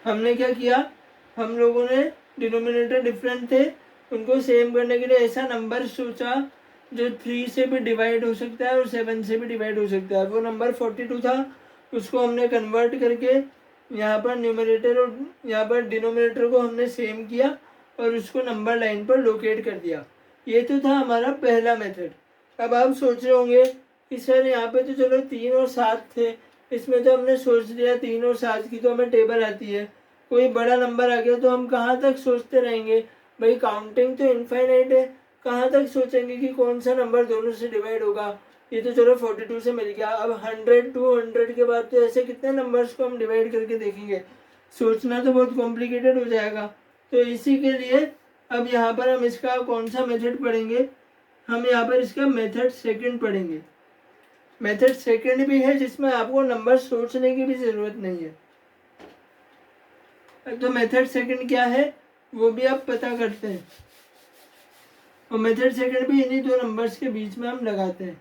हमने क्या किया, हम लोगों ने डिनोमिनेटर डिफरेंट थे, उनको सेम करने के लिए ऐसा नंबर सोचा जो 3 से भी डिवाइड हो सकता है और 7 से भी डिवाइड हो सकता है। वो नंबर 42 था, उसको हमने कन्वर्ट करके यहाँ पर न्यूमरेटर और यहाँ पर डिनोमिनेटर को हमने सेम किया और उसको नंबर लाइन पर लोकेट कर दिया। ये तो था हमारा पहला मेथड। अब आप सोच रहे होंगे कि सर यहाँ पे तो चलो 3 और 7 थे, इसमें तो हमने सोच लिया 3 और 7 की तो हमें टेबल आती है, कोई बड़ा नंबर आ गया तो हम कहाँ तक सोचते रहेंगे, भाई काउंटिंग तो इनफाइनाइट है, कहाँ तक सोचेंगे कि कौन सा नंबर दोनों से डिवाइड होगा। ये तो चलो 42 से मिल गया, अब 100 200 के बाद तो ऐसे कितने नंबर्स को हम डिवाइड करके देखेंगे, सोचना तो बहुत कॉम्प्लिकेटेड हो जाएगा। तो इसी के लिए अब यहाँ पर हम इसका कौन सा मेथड पढ़ेंगे, हम यहाँ पर इसका मेथड सेकंड पढ़ेंगे। मेथड सेकंड भी है जिसमें आपको नंबर सोचने की भी जरूरत नहीं है। तो मेथड सेकंड क्या है वो भी आप पता करते हैं, और मेथड सेकंड भी इन्हीं दो नंबर्स के बीच में हम लगाते हैं।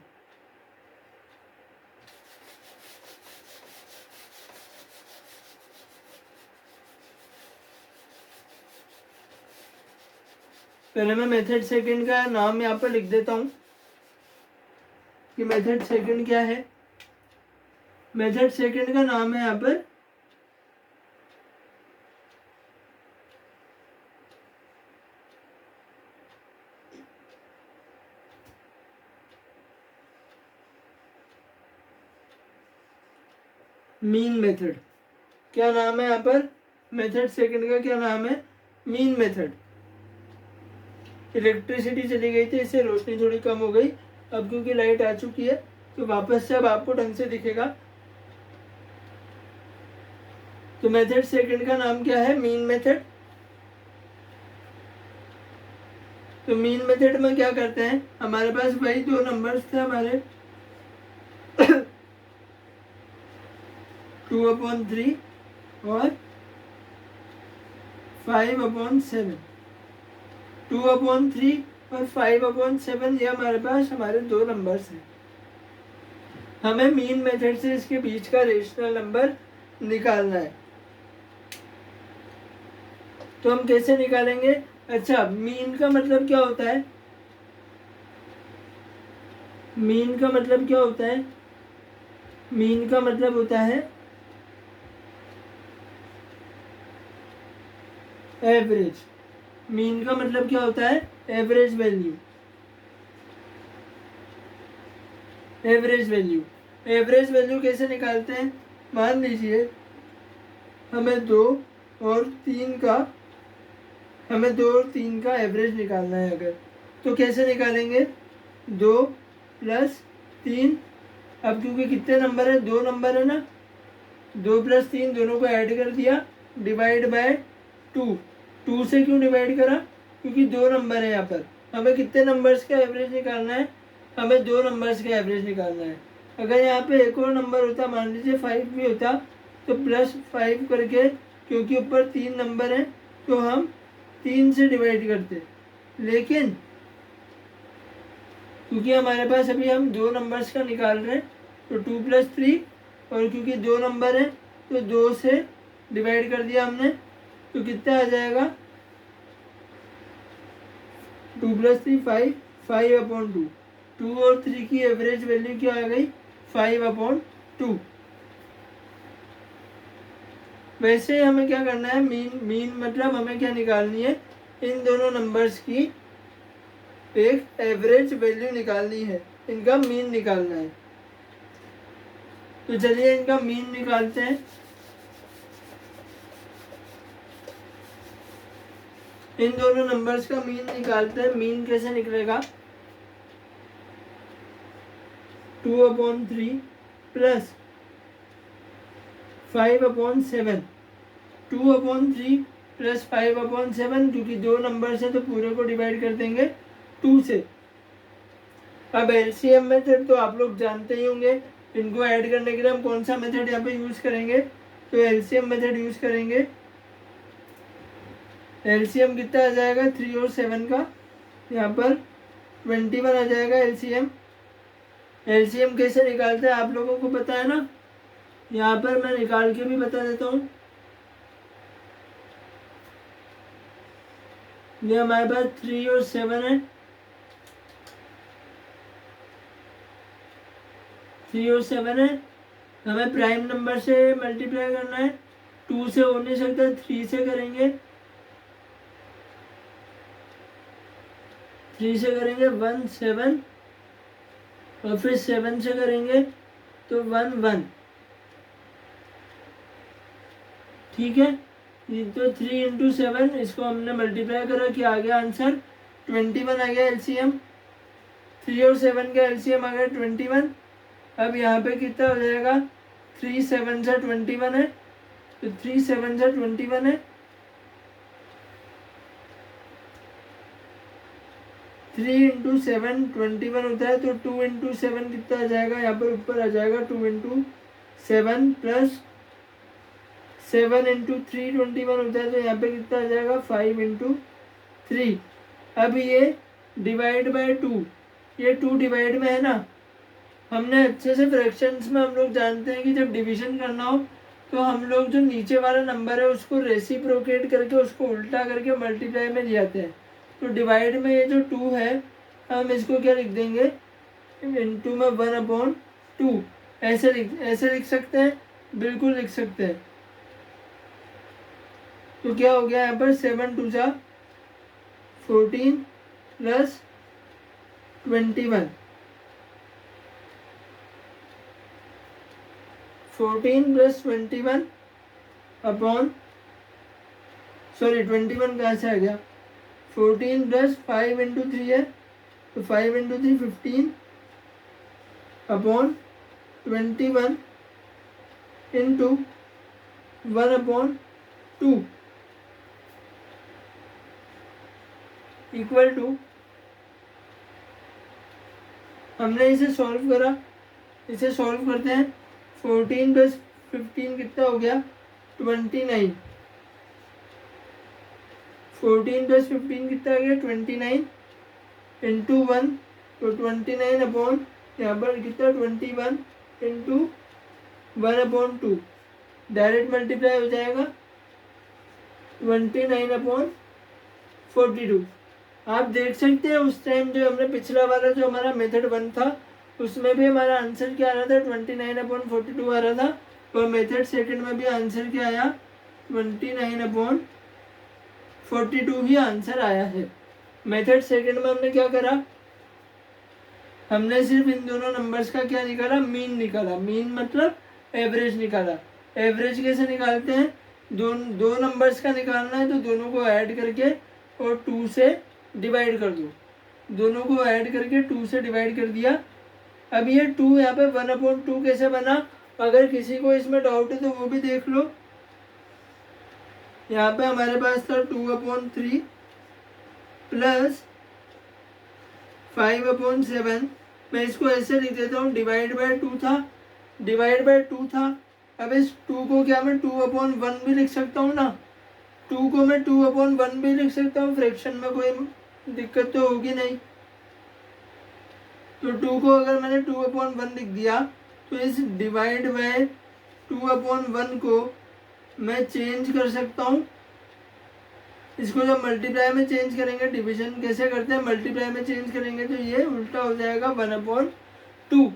पहले मैं मेथड सेकंड का नाम यहाँ पर लिख देता हूँ कि मेथड सेकंड क्या है। मेथड सेकंड का नाम है यहाँ पर मीन मेथड। क्या नाम है यहाँ पर मेथड सेकंड का, क्या नाम है मीन मेथड। इलेक्ट्रिसिटी चली गई थी इससे रोशनी थोड़ी कम हो गई, अब क्योंकि लाइट आ चुकी है तो वापस से अब आपको ढंग से दिखेगा। तो मेथड सेकंड का नाम क्या है मीन मेथड। तो मीन मेथड में क्या करते हैं, हमारे पास वही दो नंबर्स थे हमारे 2/3 और 5/7। 2/3 और 5/7 ये हमारे पास हमारे दो नंबर्स हैं। हमें मीन मेथड से इसके बीच का रेशनल नंबर निकालना है। तो हम कैसे निकालेंगे, अच्छा मीन का मतलब क्या होता है, मीन का मतलब क्या होता है, मीन का मतलब होता है एवरेज। मीन का मतलब क्या होता है average value, average value. Average value कैसे निकालते हैं? मान लीजिए हमें 2 और 3 का एवरेज निकालना है अगर, तो कैसे निकालेंगे? 2 + 3, अब क्योंकि कितने नंबर है, 2 नंबर है ना, 2 + 3 दोनों को ऐड कर दिया, डिवाइड बाय 2। 2 से क्यों डिवाइड करा? क्योंकि 2 नंबर है यहाँ पर। हमें कितने नंबर्स का एवरेज निकालना है? हमें 2 नंबर्स का एवरेज निकालना है। अगर यहाँ पे एक और नंबर होता, मान लीजिए 5 भी होता, तो +5 करके, क्योंकि ऊपर 3 नंबर हैं तो हम 3 से डिवाइड करते, लेकिन क्योंकि हमारे पास अभी हम 2 नंबर्स का निकाल रहे हैं तो 2 + 3, और क्योंकि 2 नंबर है तो 2 से डिवाइड कर दिया हमने, तो कितना आ जाएगा? 2 + 3 5, 5/2। 2 और 3 की एवरेज वैल्यू क्या आ गई? 5/2। वैसे हमें क्या करना है, मीन मतलब हमें क्या निकालनी है, इन दोनों नंबर्स की एक एवरेज वैल्यू निकालनी है, इनका मीन निकालना है। तो चलिए इनका मीन निकालते हैं। इन दोनों नंबर्स का मीन निकालते हैं। मीन कैसे निकलेगा? 2/3 + 5/7। 2/3 + 5/7, क्योंकि 2 नंबर से तो पूरे को डिवाइड कर देंगे 2 से। अब एलसीएम मेथड तो आप लोग जानते ही होंगे, इनको ऐड करने के लिए हम कौन सा मेथड यहाँ पे यूज करेंगे? तो एलसीएम मेथड यूज करेंगे। एलसीएम कितना आ जाएगा 3 और 7 का? यहाँ पर 21 आ जाएगा एलसीएम। एलसीएम कैसे निकालते हैं आप लोगों को पता है ना? यहाँ पर मैं निकाल के भी बता देता हूँ। ये हमारे पास 3 और 7 है, 3 और 7 है, हमें प्राइम नंबर से मल्टीप्लाई करना है। 2 से हो नहीं सकता, 3 से करेंगे, 3 से करेंगे 1 7, और फिर 7 से करेंगे तो 1 1। ठीक है, ये तो 3 × 7, इसको हमने मल्टीप्लाई करा, कि आ गया आंसर 21 आ गया एलसीएम। 3 और 7 का एलसीएम आ गया 21। अब यहाँ पे कितना हो जाएगा? 3 7 से 21 है, तो 3 7 से 21 है। 3 × 7 21 होता है, तो 2 × 7 कितना आ जाएगा? यहाँ पर ऊपर आ जाएगा 2 × 7 + 7 × 3 21 होता है, तो यहाँ पे कितना आ जाएगा? 5 × 3। अब ये डिवाइड बाय 2, ये 2 डिवाइड में है ना। हमने अच्छे से फ्रैक्शंस में हम लोग जानते हैं कि जब डिवीजन करना हो तो हम लोग जो नीचे वाला नंबर है उसको रेसिप्रोकेट करके, उसको उल्टा करके मल्टीप्लाई में ले आते हैं। तो डिवाइड में ये जो 2 है, हम इसको क्या लिख देंगे? इनटू में 1/2। ऐसे लिख सकते हैं, बिल्कुल लिख सकते हैं। तो क्या हो गया यहाँ पर? 7 2 जा 14 + 21, 14 + 21 अपॉन, सॉरी 21 कहाँ से आ गया? 14 + 5 × 3 है, तो 5 × 3 15 अपॉन 21 × 1/2 इक्वल टू, हमने इसे सॉल्व करा, इसे सॉल्व करते हैं। 14 + 15 कितना हो गया? 29। 14 + 15 कितना आ गया? 29 × 1, तो 29 अपॉन, यहाँ पर कितना? 21 × 1/2, डायरेक्ट मल्टीप्लाई हो जाएगा 29/42। आप देख सकते हैं उस टाइम जो हमने पिछला वाला जो हमारा मेथड 1 था, उसमें भी हमारा आंसर क्या आ रहा था? 29/42 आ रहा था, और मेथड सेकंड में भी आंसर क्या आया? 29/42 ही आंसर आया है। मेथड सेकंड में हमने क्या करा? हमने सिर्फ इन दोनों नंबर्स का क्या निकाला, मीन निकाला। मीन मतलब एवरेज निकाला। एवरेज कैसे निकालते हैं, दो नंबर्स का निकालना है तो दोनों को ऐड करके और 2 से डिवाइड कर दो। दोनों को ऐड करके 2 से डिवाइड कर दिया। अब ये 2 यहाँ पे 1/2 कैसे बना, अगर किसी को इसमें डाउट है तो वो भी देख लो। यहाँ पे हमारे पास था 2/3 प्लस 5/7। मैं इसको ऐसे लिख देता हूँ, डिवाइड बाय 2 था, डिवाइड बाय 2 था। अब इस 2 को क्या मैं 2/1 भी लिख सकता हूँ ना, 2 को मैं 2/1 भी लिख सकता हूँ, फ्रैक्शन में कोई दिक्कत तो होगी नहीं। तो 2 को अगर मैंने 2/1 लिख दिया तो इस डिवाइड बाय 2/1 को मैं चेंज कर सकता हूँ। इसको जब मल्टीप्लाई में चेंज करेंगे, डिवीजन कैसे करते हैं, मल्टीप्लाई में चेंज करेंगे तो ये उल्टा हो जाएगा 1/2।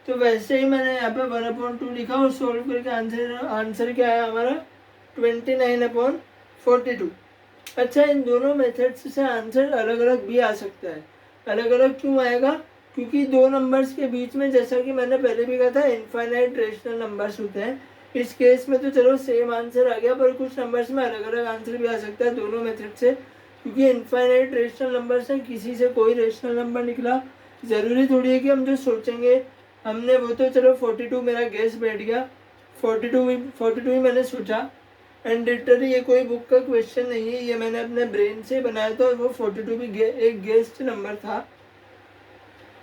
तो वैसे ही मैंने यहाँ पे 1/2 लिखा और सोल्व करके आंसर क्या आया हमारा 29/42। अच्छा, इन दोनों मेथड्स से आंसर अलग अलग भी आ सकता है। अलग अलग क्यों आएगा, क्योंकि दो नंबर्स के बीच में, जैसा कि मैंने पहले भी कहा था, इनफाइनाइट रेशनल नंबर्स होते हैं। इस केस में तो चलो सेम आंसर आ गया, पर कुछ नंबर्स में अलग अलग आंसर भी आ सकता है दोनों मेथड से, क्योंकि इनफाइनाइट रेशनल नंबर्स हैं। किसी से कोई रेशनल नंबर निकला, ज़रूरी थोड़ी है कि हम जो सोचेंगे हमने वो तो चलो 42 मेरा गेस बैठ गया, 42 ही मैंने सोचा। एंड लिटरली ये कोई बुक का क्वेश्चन नहीं है, ये मैंने अपने ब्रेन से बनाया था और वो 42 भी एक गेस्ट नंबर था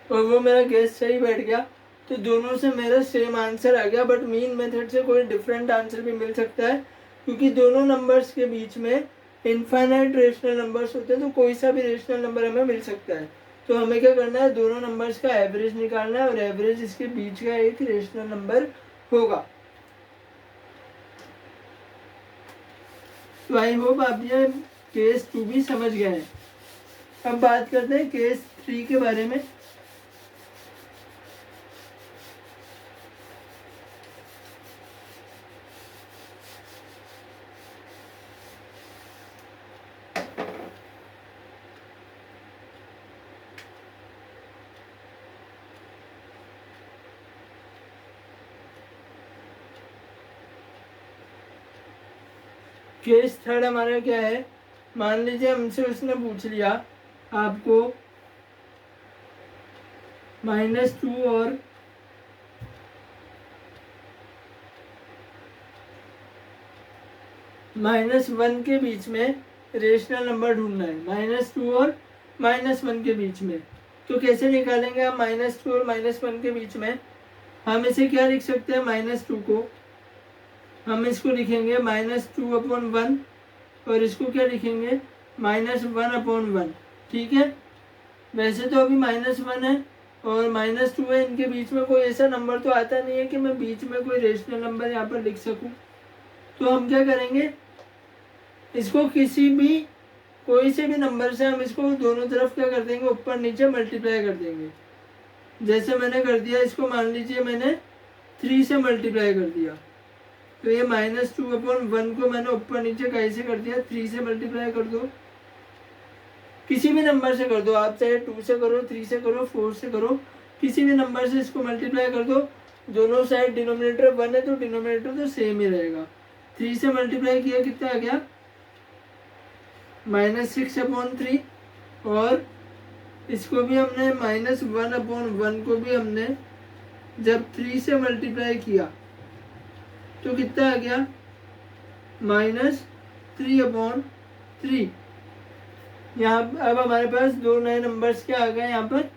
और वो मेरा गेस सही बैठ गया। तो दोनों से मेरा सेम आंसर आ गया, बट मीन मेथड से कोई डिफरेंट आंसर भी मिल सकता है, क्योंकि दोनों नंबर्स के बीच में इनफाइनाइट रेशनल नंबर्स होते हैं, तो कोई सा भी रेशनल नंबर हमें मिल सकता है। तो हमें क्या करना है, दोनों नंबर्स का एवरेज निकालना है और एवरेज इसके बीच का एक रेशनल नंबर होगा। तो आई होप आप ये केस 2 भी समझ गए हैं। अब बात करते हैं केस 3 के बारे में। केस 3 हमारा क्या है, मान लीजिए हमसे उसने पूछ लिया आपको -2 और -1 के बीच में रेशनल नंबर ढूंढना है, -2 और -1 के बीच में। तो कैसे निकालेंगे हम -2 और -1 के बीच में, हम इसे क्या लिख सकते हैं, -2 को हम इसको लिखेंगे -2/1 और इसको क्या लिखेंगे -1/1। ठीक है, वैसे तो अभी -1 है और -2 है, इनके बीच में कोई ऐसा नंबर तो आता नहीं है कि मैं बीच में कोई रेशनल नंबर यहाँ पर लिख सकूँ। तो हम क्या करेंगे, इसको किसी भी कोई से भी नंबर से हम इसको दोनों तरफ क्या कर देंगे, ऊपर नीचे मल्टीप्लाई कर देंगे। जैसे मैंने कर दिया, इसको मान लीजिए मैंने 3 से मल्टीप्लाई कर दिया, तो ये -2/1 को मैंने ऊपर नीचे कैसे कर दिया, 3 से मल्टीप्लाई कर दो। किसी भी नंबर से कर दो आप, चाहे 2 से करो, 3 से करो, 4 से करो, किसी भी नंबर से इसको मल्टीप्लाई कर दो। दोनों साइड डिनोमिनेटर 1 है तो डिनोमिनेटर तो सेम ही रहेगा। 3 से मल्टीप्लाई किया कितना आ गया, -6/3, और इसको भी हमने -1/1 को भी हमने जब 3 से मल्टीप्लाई किया तो कितना आ गया, -3/3। यहाँ अब हमारे पास दो नए नंबर्स क्या आ गए, यहाँ पर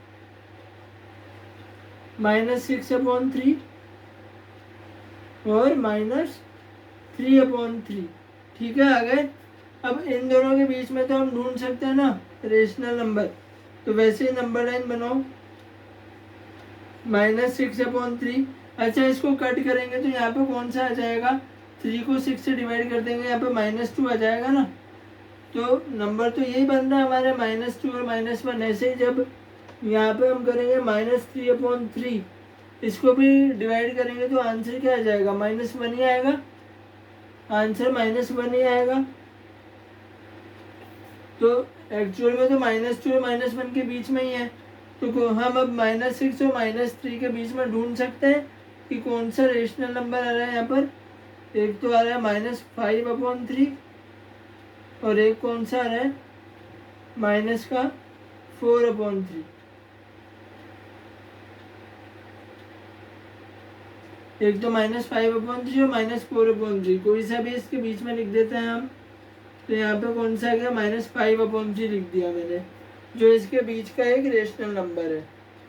-6/3 और -3/3। ठीक है, आ गए। अब इन दोनों के बीच में तो हम ढूंढ सकते हैं ना रेशनल नंबर, तो वैसे ही नंबर लाइन बनाओ, -6/3। अच्छा, इसको कट करेंगे तो यहाँ पे कौन सा आ जाएगा, 3 को 6 से डिवाइड कर देंगे, यहाँ पे -2 आ जाएगा ना। तो नंबर तो यही बन रहा है हमारे -2 और -1। ऐसे ही जब यहाँ पे हम करेंगे -3/3, इसको भी डिवाइड करेंगे तो आंसर क्या आ जाएगा, -1 ही आएगा, आंसर -1 ही आएगा। तो एक्चुअल में तो -2 और -1 के बीच में ही है, तो हम अब -6 और -3 के बीच में ढूंढ सकते हैं कि कौन सा रेशनल नंबर आ रहा है यहाँ पर। एक तो आ रहा है -5/3 और एक कौन सा आ रहा है -4/3। एक तो -5/3 और -4/3, कोई सा भी इसके बीच में लिख देते हैं हम। तो यहाँ पे कौन सा आ गया -5/3 लिख दिया मैंने, जो इसके बीच का एक रेशनल नंबर है।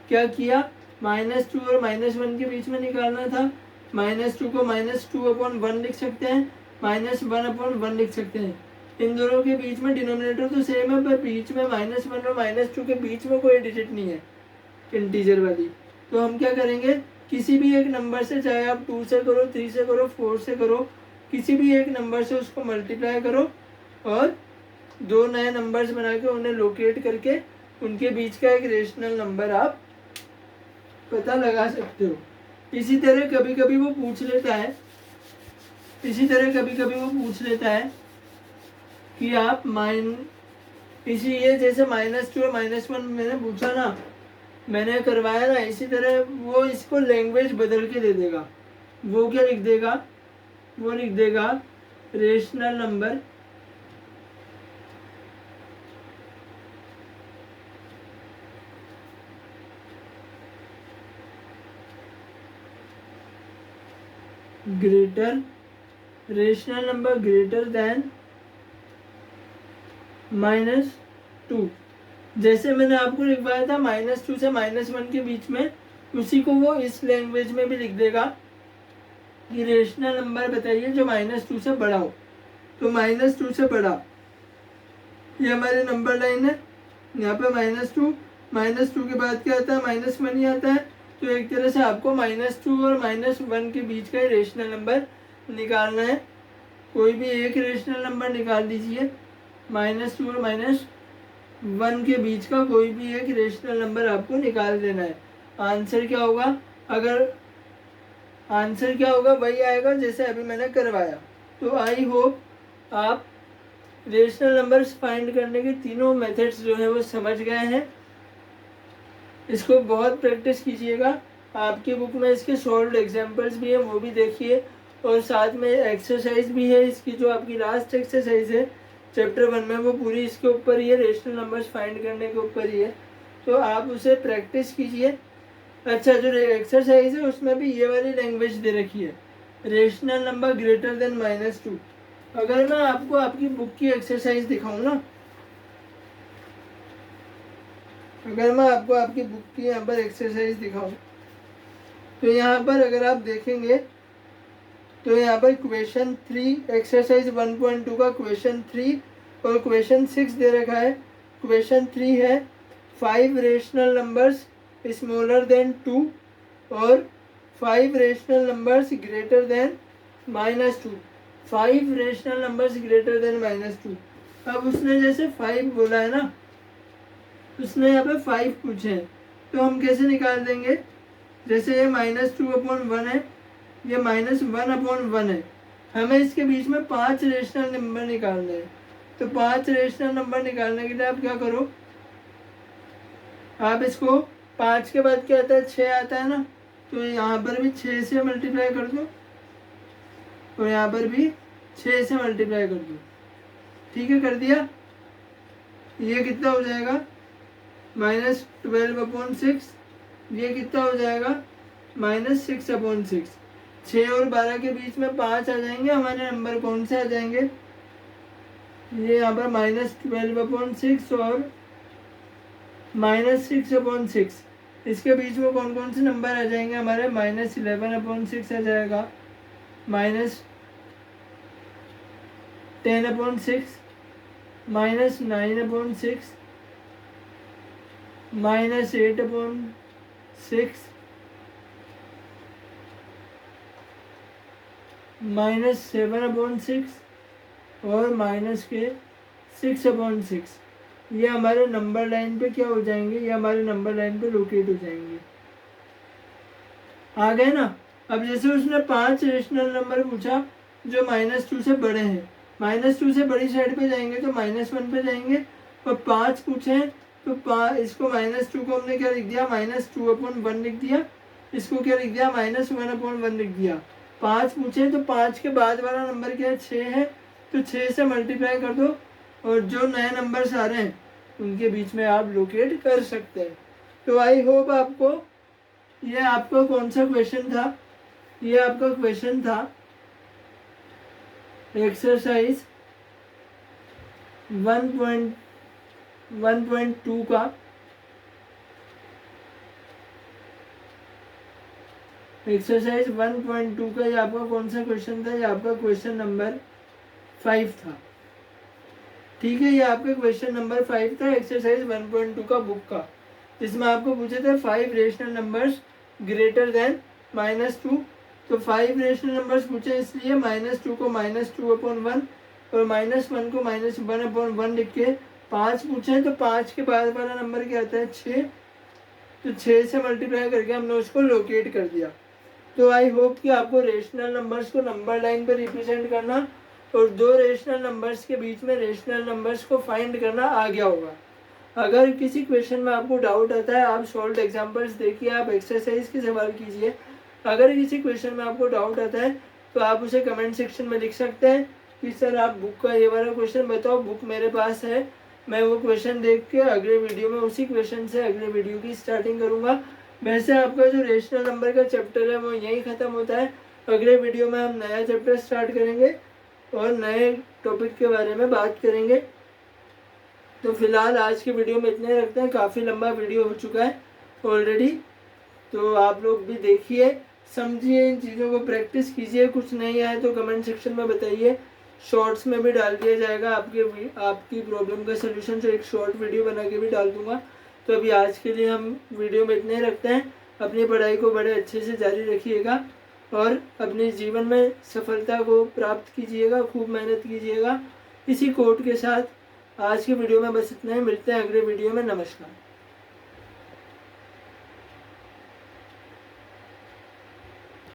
क्या किया, -2 और -1 के बीच में निकालना था। -2 को -2/1 लिख सकते हैं, -1/1 लिख सकते हैं। इन दोनों के बीच में डिनोमिनेटर तो सेम है, पर बीच में -1 और -2 के बीच में कोई डिजिट नहीं है इंटीजर वाली। तो हम क्या करेंगे, किसी भी एक नंबर से, चाहे आप 2 से करो, 3 से करो, 4 से करो, किसी भी एक नंबर से उसको मल्टीप्लाई करो और दो नए नंबर्स बना के उन्हें लोकेट करके उनके बीच का एक रेशनल नंबर आप पता लगा सकते हो। इसी तरह कभी कभी वो पूछ लेता है कि आप ये जैसे -2 और -1 मैंने पूछा ना, मैंने करवाया ना, इसी तरह वो इसको लैंग्वेज बदल के दे देगा। वो क्या लिख देगा, वो लिख देगा रेशनल नंबर ग्रेटर देन -2। जैसे मैंने आपको लिखवाया था -2 से -1 के बीच में, उसी को वो इस लैंग्वेज में भी लिख देगा कि रेशनल नंबर बताइए जो -2 से बड़ा हो। तो -2 से बड़ा, ये हमारी नंबर लाइन है। यहाँ पे -2 के बाद क्या आता है, -1 ही आता है। तो एक तरह से आपको -2 और -1 के बीच का रेशनल नंबर निकालना है। कोई भी एक रेशनल नंबर निकाल दीजिए, -2 और -1 के बीच का कोई भी एक रेशनल नंबर आपको निकाल देना है। आंसर क्या होगा, वही आएगा जैसे अभी मैंने करवाया। तो आई होप आप रेशनल नंबर्स फाइंड करने के तीनों मेथड्स जो है वो समझ गए हैं। इसको बहुत प्रैक्टिस कीजिएगा। आपकी बुक में इसके सॉल्व्ड एग्जांपल्स भी हैं, वो भी देखिए। और साथ में एक्सरसाइज भी है इसकी, जो आपकी लास्ट एक्सरसाइज है चैप्टर 1 में, वो पूरी इसके ऊपर ही है, रेशनल नंबर्स फाइंड करने के ऊपर ही है। तो आप उसे प्रैक्टिस कीजिए। अच्छा, जो एक्सरसाइज है उसमें भी ये वाली लैंग्वेज दे रखी है, रेशनल नंबर ग्रेटर देन -2। अगर मैं आपको आपकी बुक की एक्सरसाइज दिखाऊं ना, अगर मैं आपको आपकी बुक की यहाँ पर एक्सरसाइज दिखाऊं, तो यहाँ पर अगर आप देखेंगे तो यहाँ पर क्वेश्चन 3, एक्सरसाइज 1.2 का क्वेश्चन 3 और क्वेश्चन 6 दे रखा है। क्वेश्चन 3 है 5 रेशनल नंबर्स स्मॉलर देन 2 और 5 rational numbers greater than -2। 5 rational numbers greater than -2। अब उसने जैसे 5 बोला है ना, उसने यहाँ पे 5 पूछे हैं, तो हम कैसे निकाल देंगे। जैसे ये -2/1 है, ये -1/1 है, हमें इसके बीच में 5 रेशनल नंबर निकालने हैं। तो 5 रेशनल नंबर निकालने के लिए आप क्या करो, आप इसको 5 के बाद क्या आता है, 6 आता है ना, तो यहाँ पर भी 6 से मल्टीप्लाई कर दो और यहाँ पर भी 6 से मल्टीप्लाई कर दो। ठीक है, कर दिया। ये कितना हो जाएगा, -12/6। ये कितना हो जाएगा, -6/6। 6 और 12 के बीच में 5 आ जाएंगे, हमारे नंबर कौन से आ जाएंगे, ये यहाँ पर -12/6 और -6/6। इसके बीच में कौन कौन से नंबर आ जाएंगे हमारे, -11/6 आ जाएगा, -10/6, -9/6, -8/6, -7/6 और -6/6। ये हमारे नंबर लाइन पे क्या हो जाएंगे, ये हमारे नंबर लाइन पे लोकेट हो जाएंगे। आ गए ना। अब जैसे उसने 5 रेशनल नंबर पूछा जो -2 से बड़े हैं, -2 से बड़ी साइड पे जाएंगे तो -1 पे जाएंगे, और 5 पूछे हैं तो इसको -2 को हमने क्या लिख दिया, -2/1 लिख दिया। इसको क्या लिख दिया, -1/1 लिख दिया। 5 पूछे तो 5 के बाद वाला नंबर क्या है, 6 है, तो 6 से मल्टीप्लाई कर दो और जो नए नंबर्स आ रहे हैं उनके बीच में आप लोकेट कर सकते हैं। तो आई होप आपको ये आपका कौन सा क्वेश्चन था, ये आपका क्वेश्चन था एक्सरसाइज 1.2 का। एक्सरसाइज 1.2 का ये आपका कौन सा क्वेश्चन था, ये आपका क्वेश्चन नंबर 5 था। ठीक है, ये आपका क्वेश्चन नंबर 5 था एक्सरसाइज 1.2 का बुक का, जिसमें आपको पूछे थे 5 रेशनल नंबर्स ग्रेटर देन -2। तो 5 रेशनल नंबर्स पूछे, इसलिए -2 को -2/1 और -1 को -1/1 लिख के 5 पूछे, तो 5 के बाद वाला नंबर क्या आता है, 6। तो 6 से मल्टीप्लाई करके हमने उसको लोकेट कर दिया। तो आई होप कि आपको रेशनल नंबर्स को नंबर लाइन पर रिप्रेजेंट करना और दो रेशनल नंबर्स के बीच में रेशनल नंबर्स को फाइंड करना आ गया होगा। अगर किसी क्वेश्चन में आपको डाउट आता है, आप सॉल्व एग्जांपल्स देखिए, आप एक्सरसाइज के सवाल कीजिए। अगर किसी क्वेश्चन में आपको डाउट आता है तो आप उसे कमेंट सेक्शन में लिख सकते हैं कि सर आप बुक का ये वाला क्वेश्चन बताओ, बुक मेरे पास है, मैं वो क्वेश्चन देख के अगले वीडियो में उसी क्वेश्चन से अगले वीडियो की स्टार्टिंग करूँगा। वैसे आपका जो रेशनल नंबर का चैप्टर है वो यहीं ख़त्म होता है। अगले वीडियो में हम नया चैप्टर स्टार्ट करेंगे और नए टॉपिक के बारे में बात करेंगे। तो फिलहाल आज के वीडियो में इतने रखते हैं, काफ़ी लंबा वीडियो हो चुका है ऑलरेडी। तो आप लोग भी देखिए, समझिए, इन चीज़ों को प्रैक्टिस कीजिए। कुछ नहीं आए तो कमेंट सेक्शन में बताइए, शॉर्ट्स में भी डाल दिया जाएगा आपकी प्रॉब्लम का सलूशन, तो एक शॉर्ट वीडियो बना के भी डाल दूंगा। तो अभी आज के लिए हम वीडियो में इतने रखते हैं। अपनी पढ़ाई को बड़े अच्छे से जारी रखिएगा और अपने जीवन में सफलता को प्राप्त कीजिएगा, खूब मेहनत कीजिएगा। इसी कोट के साथ आज के वीडियो में बस इतना ही, मिलते हैं अगले वीडियो में। नमस्कार।